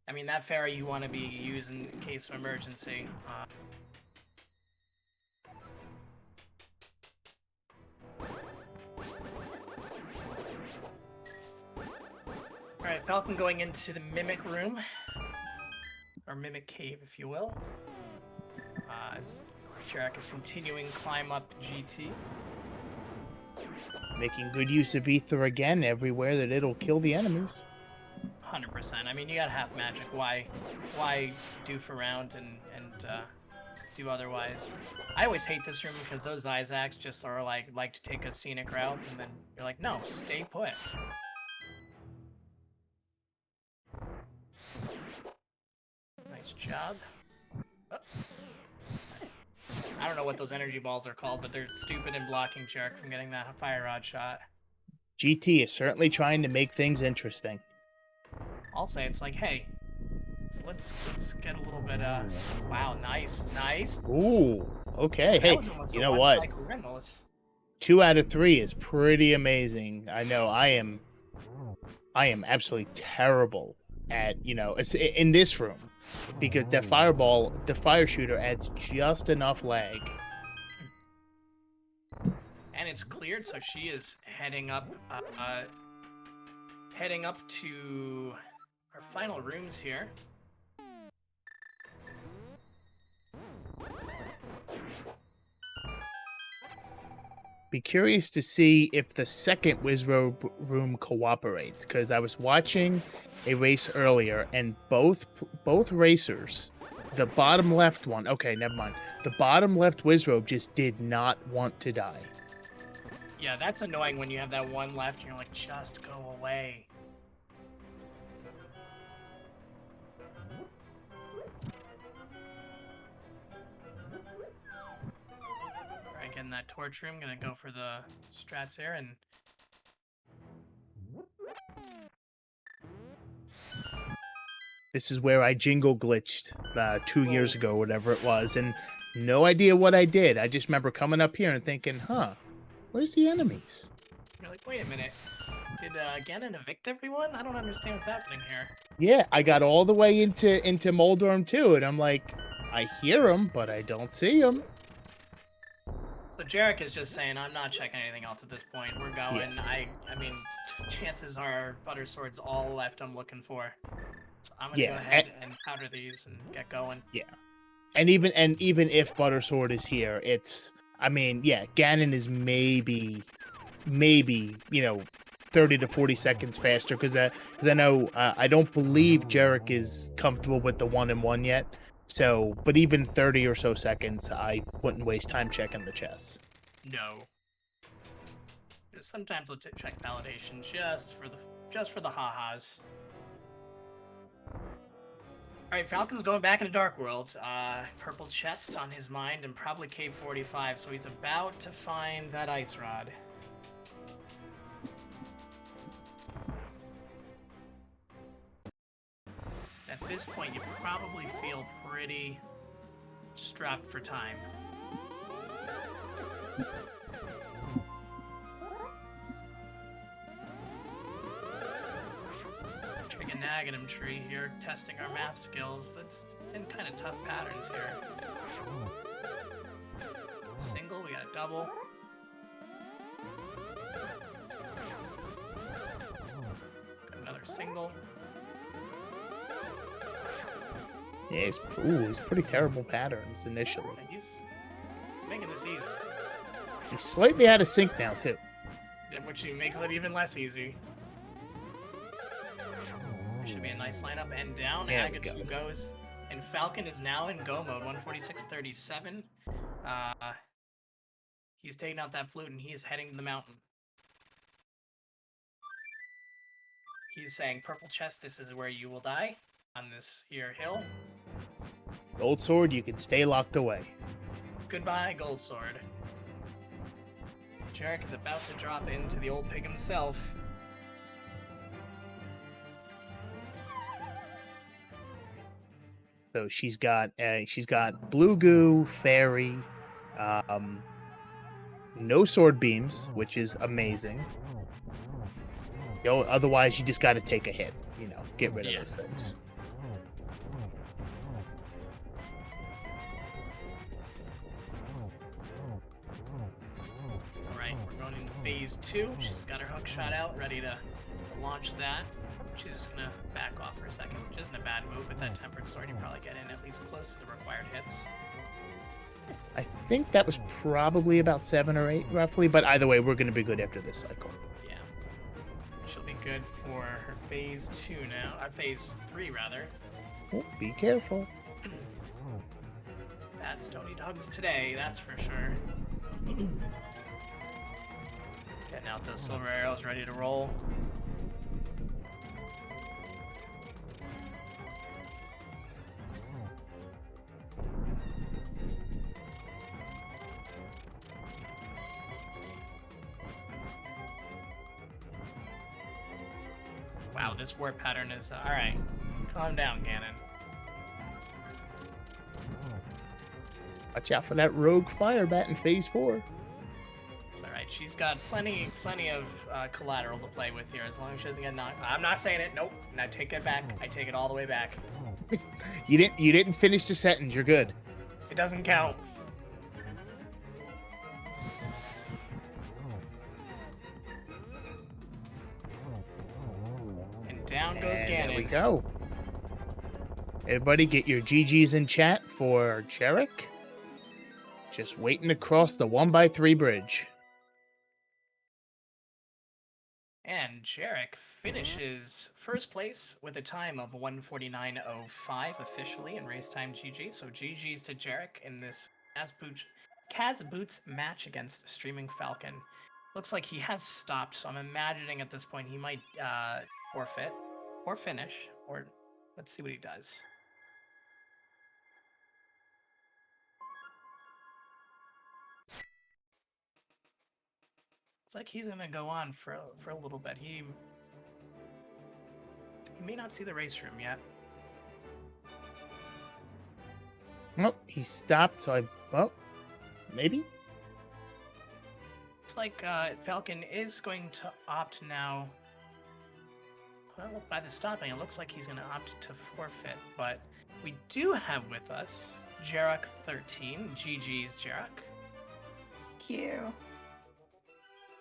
I mean, that ferry you want to be using in case of emergency. Alright, Falcon going into the Mimic room. Or Mimic cave, if you will. As Jerrock is continuing climb up GT.
Making good use of ether again everywhere that it'll kill the enemies.
100%. I mean, you got half magic. Why doof around and do otherwise? I always hate this room because those Isaacs just are like to take a scenic route, and then you're like, no, stay put. Nice job. Oh. I don't know what those energy balls are called, but they're stupid in blocking Jerrock from getting that fire rod shot.
GT is certainly trying to make things interesting.
I'll say it's like, hey, let's get a little bit, wow, nice.
Ooh, okay. Hey, you know what? 2 out of 3 is pretty amazing. I know I am absolutely terrible at, it's in this room, because the fire shooter adds just enough lag.
And it's cleared, so she is heading up to our final rooms here.
Be curious to see if the second Wizrobe room cooperates, because I was watching a race earlier, and both racers, the bottom left one, okay, never mind. The bottom left Wizrobe just did not want to die.
Yeah, that's annoying when you have that one left and you're like, just go away. Alright, getting that torch room. Gonna go for the strats here and...
This is where I jingle glitched 2 years ago, whatever it was, and no idea what I did. I just remember coming up here and thinking, where's the enemies?
You're like, wait a minute. Did Ganon evict everyone? I don't understand what's happening here.
Yeah, I got all the way into Moldorm too, and I'm like, I hear them, but I don't see them.
So Jerrock is just saying, I'm not checking anything else at this point. We're going. Yeah. I mean, chances are Butter Sword's all left I'm looking for. So I'm gonna go ahead and powder these and get going.
Yeah, and even if Butter Sword is here, it's, I mean, yeah, Ganon is maybe 30 to 40 seconds faster, because I know I don't believe Jerrock is comfortable with the 1-in-1 yet. So, but even 30 or so seconds, I wouldn't waste time checking the chess.
No. Sometimes we'll check validation just for the ha-has. Alright, Falcon's going back into Dark World. Purple chest on his mind and probably Cave 45, so he's about to find that ice rod. At this point, you probably feel pretty strapped for time. Trick a Naganim tree here, testing our math skills. That's been kind of tough patterns here. Single, we got a double. Got another single.
Yeah, he's pretty terrible patterns initially.
He's making this easy.
He's slightly out of sync now, too.
Which makes it even less easy. Should be a nice lineup. And down, Agatu goes. And Falcon is now in go mode, 146.37. He's taking out that flute and he is heading to the mountain. He's saying, purple chest, this is where you will die. On this here hill.
Gold Sword, you can stay locked away.
Goodbye, Gold Sword. Jerrock is about to drop into the old pig himself.
So she's got blue goo, fairy, no sword beams, which is amazing. Otherwise you just got to take a hit. Get rid of those things.
Phase 2. She's got her hook shot out, ready to launch that. She's just gonna back off for a second, which isn't a bad move. With that tempered sword, you probably get in at least close to the required hits.
I think that was probably about 7 or 8, roughly, but either way, we're gonna be good after this cycle.
Yeah. She'll be good for her phase 2 now. Phase 3, rather.
Oh, be careful.
Bad Stony Dogs today, that's for sure. Getting out those silver arrows, ready to roll. Wow, this warp pattern is... Alright, calm down, Ganon.
Watch out for that rogue fire bat in phase 4.
She's got plenty of collateral to play with here, as long as she doesn't get knocked. I'm not saying it. Nope. And I take that back. I take it all the way back.
You didn't finish the sentence. You're good.
It doesn't count. And down goes Ganon.
There we go. Everybody, get your GGs in chat for Jerrock. Just waiting to cross the 1x3 bridge.
and Jerrock finishes first place with a time of 1:49.05 officially in race time GG. So GG's to Jerrock in this Kaz Boots match against StreamingFalcon. Looks like he has stopped, so I'm imagining at this point he might forfeit or finish, or let's see what he does. It's like he's gonna go on for a little bit. He may not see the race room yet.
Well, he stopped, so maybe?
It's like Falcon is going to opt now. Well, by the stopping, it looks like he's going to opt to forfeit, but we do have with us Jerrock13. GG's, Jerrock.
Thank you.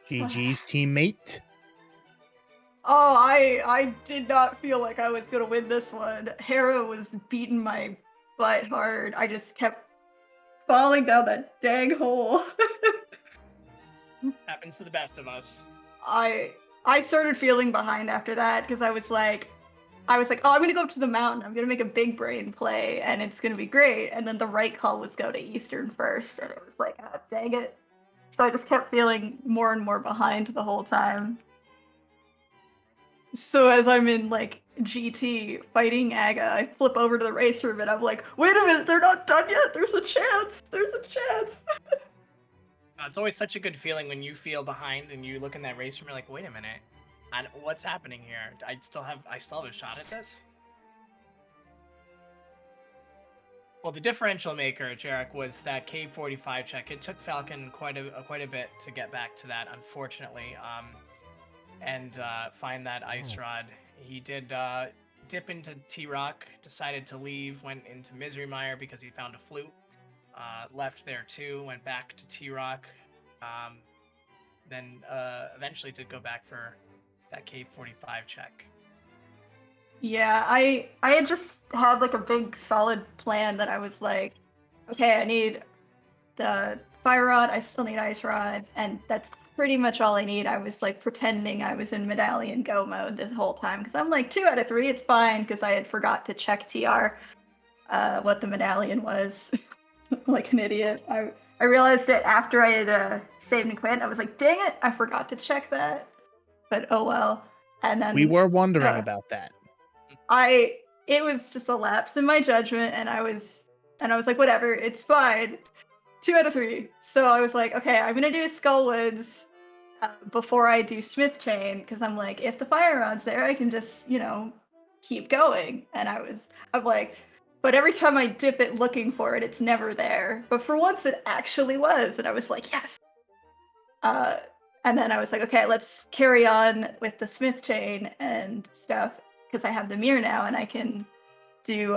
GG's teammate.
Oh, I did not feel like I was gonna win this one. Hera was beating my butt hard. I just kept falling down that dang hole.
Happens to the best of us.
I started feeling behind after that because I was like, oh, I'm gonna go up to the mountain. I'm gonna make a big brain play, and it's gonna be great. And then the right call was go to Eastern first, and it was like, oh, dang it. So I just kept feeling more and more behind the whole time. So as I'm in like GT fighting Aga, I flip over to the race room and I'm like, wait a minute, they're not done yet. There's a chance. There's a chance.
It's always such a good feeling when you feel behind and you look in that race room. You're like, wait a minute, what's happening here? I still have a shot at this. Well, the differential maker, Jerrock, was that K45 check. It took Falcon quite a bit to get back to that, unfortunately, and find that ice rod. He did dip into T-Rock, decided to leave, went into Misery Mire because he found a flute. Left there too, went back to T-Rock, then eventually did go back for that K45 check.
Yeah, I had just had like a big solid plan that I was like, okay, I need the fire rod, I still need ice rod, and that's pretty much all I need. I was like pretending I was in medallion go mode this whole time because I'm like 2 out of 3, it's fine, because I had forgot to check TR what the medallion was. Like an idiot. I realized it after I had saved and quit. I was like, dang it, I forgot to check that. But oh well. And then
We were wondering about that.
It was just a lapse in my judgment, and I was like, whatever, it's fine. 2 out of 3. So I was like, okay, I'm gonna do Skullwoods before I do Smith Chain, because I'm like, if the fire rod's there, I can just, keep going. And I'm like, but every time I dip it looking for it, it's never there. But for once, it actually was, and I was like, yes. And then I was like, okay, let's carry on with the Smith Chain and stuff, because I have the mirror now, and I can do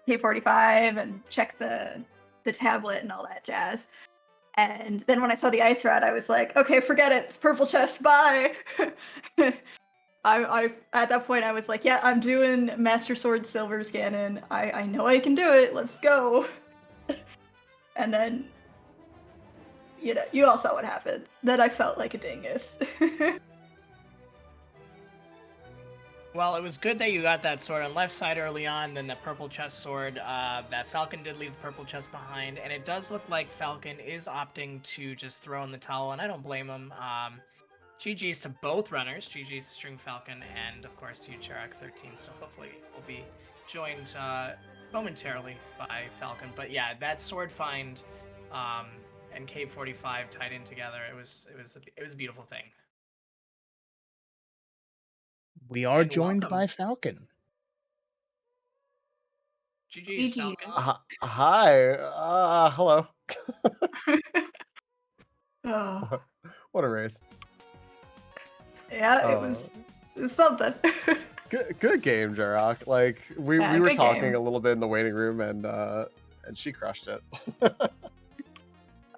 K45 and check the tablet and all that jazz. And then when I saw the ice rod, I was like, okay, forget it. It's purple chest. Bye. I at that point I was like, yeah, I'm doing Master Sword Silver's Ganon. I know I can do it. Let's go. And then, you all saw what happened. Then I felt like a dingus.
Well, it was good that you got that sword on left side early on, then the purple chest sword. That Falcon did leave the purple chest behind, and it does look like Falcon is opting to just throw in the towel, and I don't blame him. GG's to both runners, GG's to StreamingFalcon, and of course to Jerrock13, so hopefully we'll be joined momentarily by Falcon. But yeah, that sword find and K45 tied in together, it was a beautiful thing.
We are
And
joined
welcome.
by Falcon.
GG's, Falcon.
Hi. Hello.
Oh.
What a race.
Yeah, it was something.
Good game, Jerrock. Like we were talking a little bit in the waiting room, and she crushed it.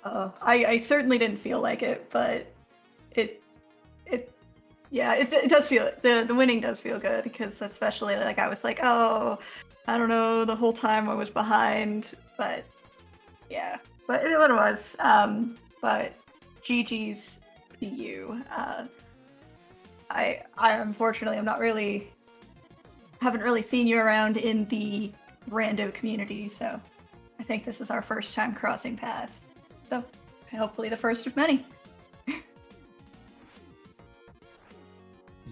I certainly didn't feel like it, but it does feel, the winning does feel good, because especially like I was like, oh, I don't know, the whole time I was behind, but yeah, but it was. But GG's to you. I unfortunately haven't really seen you around in the rando community, so I think this is our first time crossing paths. So hopefully the first of many.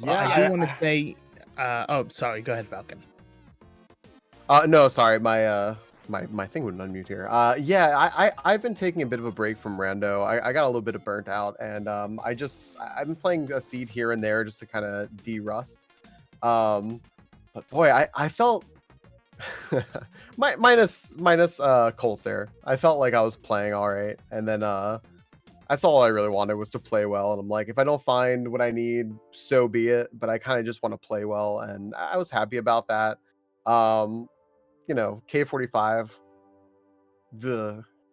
Well, I do want to say. Oh, sorry. Go ahead, Falcon.
No, sorry, my thing wouldn't unmute here. Yeah, I've been taking a bit of a break from rando. I got a little bit of burnt out, and I've been playing a seed here and there just to kind of de-rust. But boy, I felt minus Cold Stare. I felt like I was playing all right, and then that's all I really wanted was to play well. And I'm like, if I don't find what I need, so be it. But I kind of just want to play well, and I was happy about that. K45.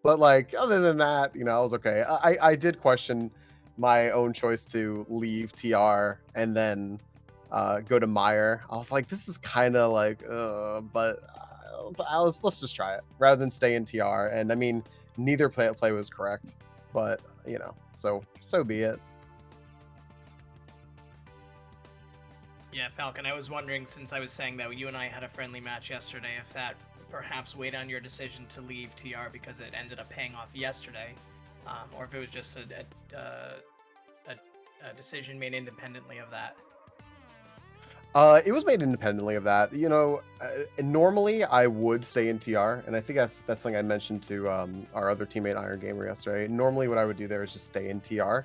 But like other than that, I was okay. I did question my own choice to leave TR and then go to Meyer. I was like, this is kind of like, but let's just try it rather than stay in TR. And I mean, neither play was correct, but so be it.
Yeah, Falcon, I was wondering, since I was saying that you and I had a friendly match yesterday, if that perhaps weighed on your decision to leave TR because it ended up paying off yesterday, or if it was just a decision made independently of that.
It was made independently of that. Normally I would stay in TR, and I think that's something I mentioned to our other teammate Iron Gamer yesterday. Normally what I would do there is just stay in TR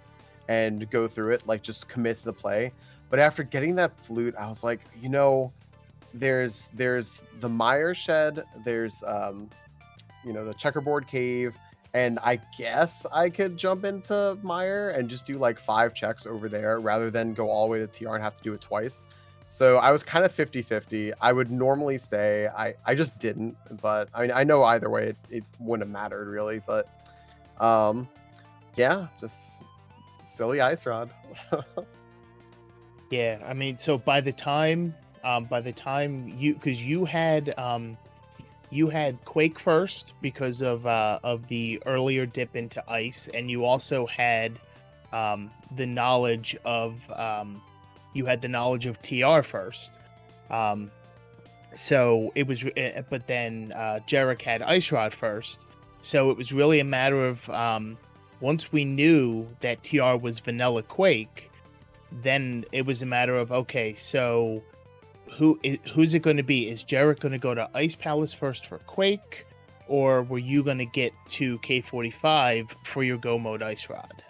and go through it, like just commit to the play. But after getting that flute, I was like, there's the Meyer shed, there's the checkerboard cave, and I guess I could jump into Meyer and just do like 5 checks over there rather than go all the way to TR and have to do it twice. So I was kind of 50-50. I would normally stay. I just didn't, but I mean, I know either way it wouldn't have mattered really, but yeah, just silly ice rod.
Yeah, I mean, so by the time you had Quake first because of the earlier dip into ice, and you also had the knowledge of TR first. So it was, but then Jerrock had Ice Rod first. So it was really a matter of once we knew that TR was Vanilla Quake, then it was a matter of, okay, so who's it going to be? Is Jerrock going to go to Ice Palace first for Quake, or were you going to get to K45 for your Go Mode Ice Rod?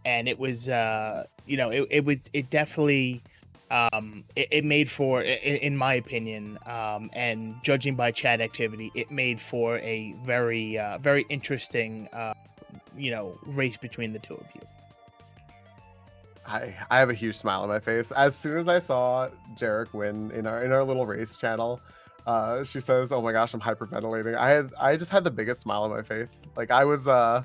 And it was, it definitely, it made for, in my opinion, and judging by chat activity, it made for a very, very interesting, race between the two of you.
I have a huge smile on my face. As soon as I saw Jerrock win in our little race channel, she says, "Oh my gosh, I'm hyperventilating." I just had the biggest smile on my face. Like I was I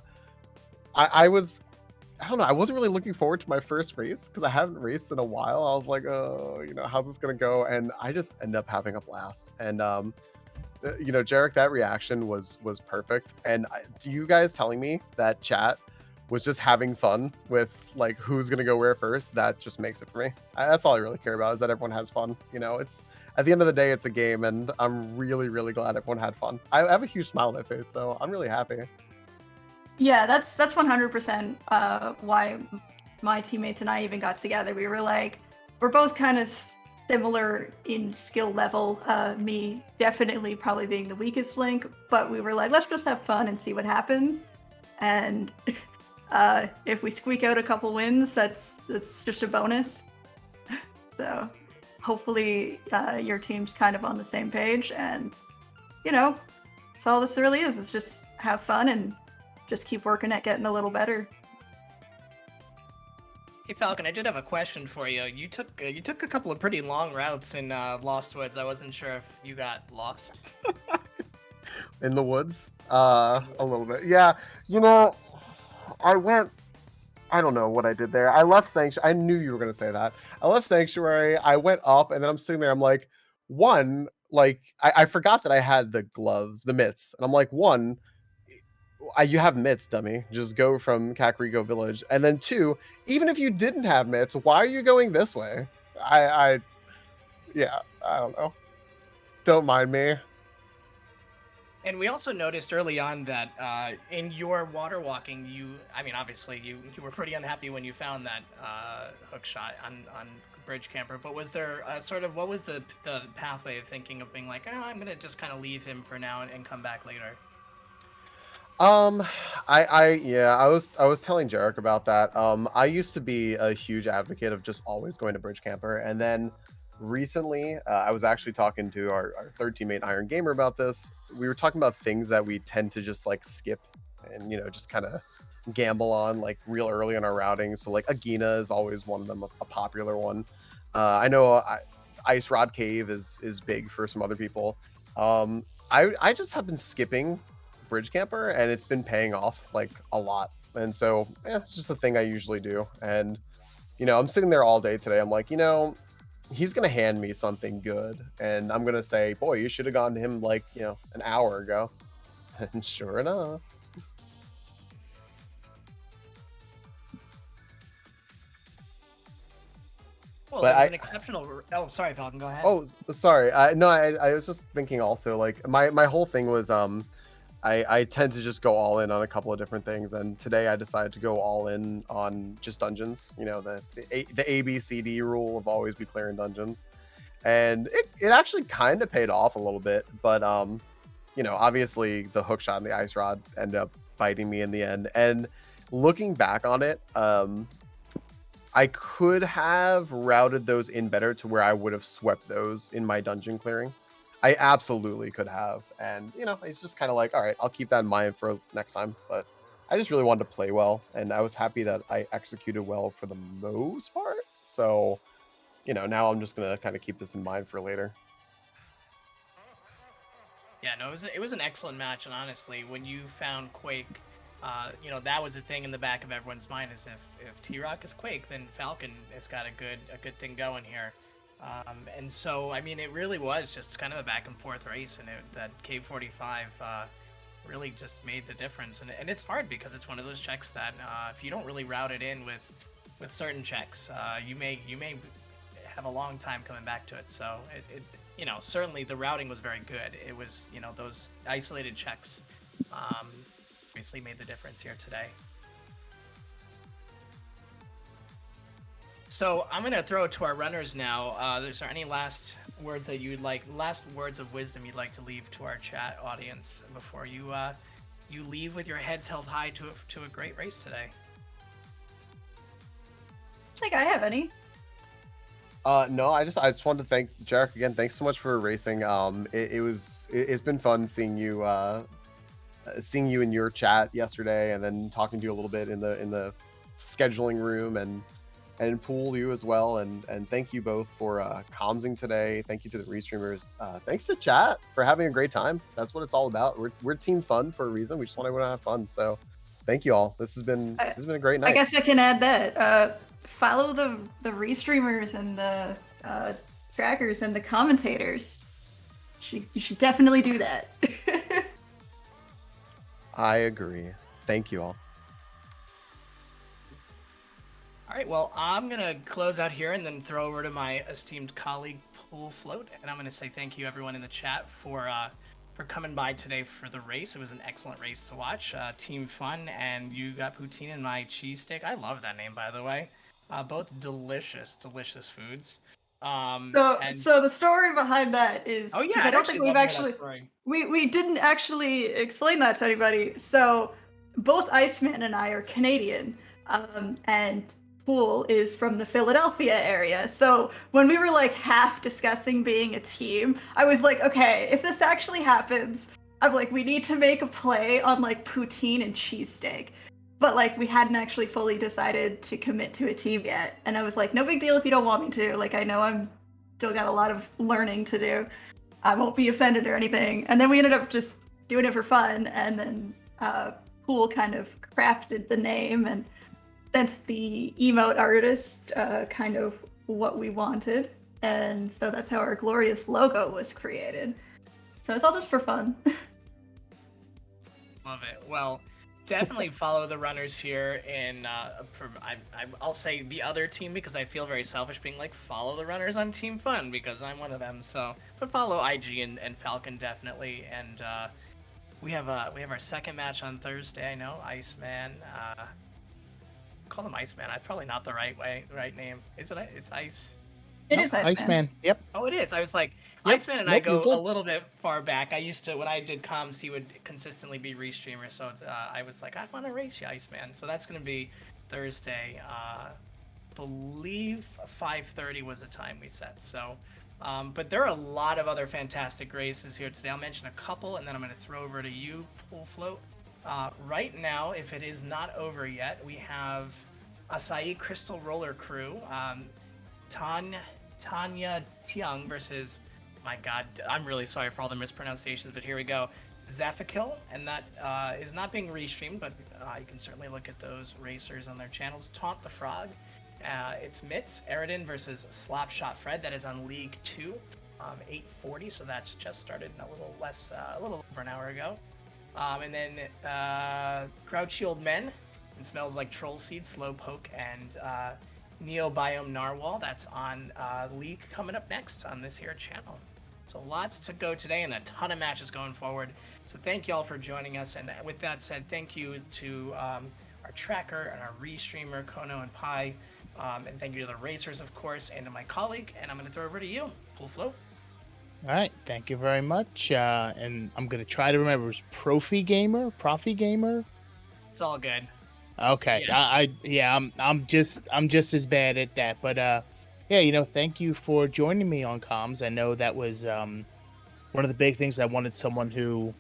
don't know. I wasn't really looking forward to my first race because I haven't raced in a while. I was like, oh, how's this gonna go? And I just ended up having a blast. And Jerrock, that reaction was perfect. And do you guys telling me that chat was just having fun with like who's gonna go where first? That just makes it for me. That's all I really care about, is that everyone has fun. It's at the end of the day, it's a game, and I'm really, really glad everyone had fun. I have a huge smile on my face, so I'm really happy.
Yeah, that's 100% why my teammates and I even got together. We were like, we're both kind of similar in skill level. Me definitely probably being the weakest link, but we were like, let's just have fun and see what happens. And if we squeak out a couple wins, that's just a bonus. So hopefully your team's kind of on the same page, and that's all this really is. It's just have fun and just keep working at getting a little better.
Hey Falcon, I did have a question for you. You took a couple of pretty long routes in Lost Woods. I wasn't sure if you got lost.
In the woods? A little bit. Yeah, I don't know what I did there. I left Sanctuary. I knew you were going to say that. I left Sanctuary. I went up, and then I'm sitting there. I'm like, I forgot that I had the gloves, the mitts. And I'm like, You have mitts, dummy. Just go from Kakariko Village. And then 2, even if you didn't have mitts, why are you going this way? Yeah, I don't know. Don't mind me.
And we also noticed early on that in your water walking, I mean, obviously you were pretty unhappy when you found that hook shot on Bridge Camper, but was there what was the pathway of thinking of being like, oh, I'm going to just kind of leave him for now and come back later?
I was telling Jerrock about that. I used to be a huge advocate of just always going to Bridge Camper, and then recently I was actually talking to our third teammate Iron Gamer about this. We were talking about things that we tend to just like skip and just kind of gamble on like real early in our routing. So like Agina is always one of them, a popular one. I know Ice Rod Cave is big for some other people. I just have been skipping Bridge Camper and it's been paying off like a lot, and so it's just a thing I usually do. And I'm sitting there all day today. I'm like, he's gonna hand me something good, and I'm gonna say, boy, you should have gone to him like an hour ago. And sure enough.
Well, that was an exceptional. Oh, sorry, Falcon. Go ahead.
Oh, sorry. No, I was just thinking also, like, my whole thing was I tend to just go all in on a couple of different things, and today I decided to go all in on just dungeons. The ABCD rule of always be clearing dungeons, and it actually kind of paid off a little bit. But obviously the hook shot and the ice rod ended up biting me in the end. And looking back on it, I could have routed those in better to where I would have swept those in my dungeon clearing. I absolutely could have. And, it's just kind of like, all right, I'll keep that in mind for next time. But I just really wanted to play well. And I was happy that I executed well for the most part. So, now I'm just going to kind of keep this in mind for later.
Yeah, no, it was an excellent match. And honestly, when you found Quake, that was the thing in the back of everyone's mind is if T-Rock is Quake, then Falcon has got a good thing going here. And so, I mean, it really was just kind of a back and forth race, and that K45 really just made the difference. And it's hard because it's one of those checks that if you don't really route it in with certain checks, you may have a long time coming back to it. So it's certainly the routing was very good. It was those isolated checks obviously made the difference here today. So I'm gonna throw it to our runners now. Is there any last words of wisdom you'd like to leave to our chat audience before you leave with your heads held high to a great race today?
I think I have any.
No, I just wanted to thank Jerrock again. Thanks so much for racing. It's been fun seeing you in your chat yesterday, and then talking to you a little bit in the scheduling room, and Pool, you as well, and thank you both for commsing today. Thank you to the restreamers. Thanks to chat for having a great time. That's what it's all about. We're team fun for a reason. We just want everyone to have fun. So thank you all. This has been a great night.
I guess I can add that. Follow the restreamers and the trackers and the commentators. You should definitely do that.
I agree. Thank you all.
All right, well, I'm going to close out here and then throw over to my esteemed colleague, Pool Float. And I'm going to say thank you, everyone in the chat, for coming by today for the race. It was an excellent race to watch. Team fun, and you got poutine and my cheesesteak. I love that name, by the way. Both delicious foods.
So the story behind that is, I don't think we didn't actually explain that to anybody. So both Iceman and I are Canadian, and Pool is from the Philadelphia area. So when we were like half discussing being a team, I was like, okay, if this actually happens, I'm like, we need to make a play on like poutine and cheesesteak. But like we hadn't actually fully decided to commit to a team yet. And I was like, no big deal if you don't want me to. Like, I know I'm still got a lot of learning to do. I won't be offended or anything. And then we ended up just doing it for fun. And then Pool kind of crafted the name and sent the emote artist kind of what we wanted. And so that's how our glorious logo was created. So it's all just for fun.
Love it. Well, definitely follow the runners here in I'll say the other team because I feel very selfish being like follow the runners on Team Fun because I'm one of them. So, but follow IG and Falcon definitely. And we have our second match on Thursday. I know Iceman. Call him Iceman. That's probably not the right name. Is it? It's Ice.
It
Nope,
is Iceman.
Iceman. Yep.
Oh, it is. I was like,
Yep.
Iceman and
Nope,
I
you're
go
good.
a little bit far back. I used to, when I did comms, he would consistently be restreamer. So it's, I was like, I want to race you, Iceman. So that's going to be Thursday. Believe 5:30 was the time we set. So, but there are a lot of other fantastic races here today. I'll mention a couple, and then I'm going to throw over to you, Pool Float. Right now, if it is not over yet, we have Acai Crystal Roller Crew. Tanya Tiang versus, my god, I'm really sorry for all the mispronunciations, but here we go. Zafikil, and that is not being restreamed, but you can certainly look at those racers on their channels. Taunt the Frog. It's Mitz, Eridan versus Slapshot Fred. That is on League 2, 8:40, so that's just started a little over an hour ago. And then Grouchy Old Men, and Smells Like Troll Seed, Slowpoke, and Neobiome Narwhal. That's on League coming up next on this here channel. So lots to go today and a ton of matches going forward. So thank you all for joining us. And with that said, thank you to our tracker and our restreamer, Kono and Pi. And thank you to the racers, of course, and to my colleague. And I'm going to throw over to you, Pool Float.
All right, thank you very much. And I'm gonna try to remember. It was Profi Gamer.
It's all good.
Okay,
Yes.
I'm just as bad at that. But yeah, thank you for joining me on comms. I know that was one of the big things. I wanted someone who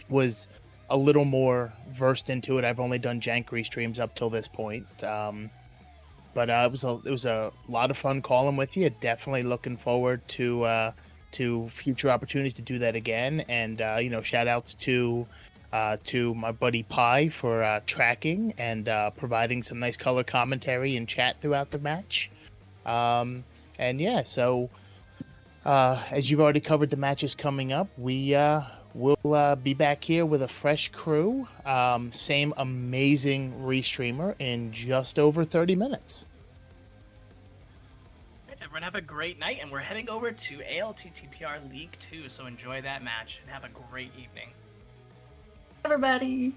was a little more versed into it. I've only done Jankery streams up till this point. But it was a lot of fun calling with you. Definitely looking forward to future opportunities to do that again. And shout outs to my buddy Pi for tracking and providing some nice color commentary and chat throughout the match. And yeah, so as you've already covered the matches coming up, we'll be back here with a fresh crew, same amazing restreamer in just over 30 minutes.
Everyone have a great night, and we're heading over to ALTTPR League 2, so enjoy that match and have a great evening.
Everybody.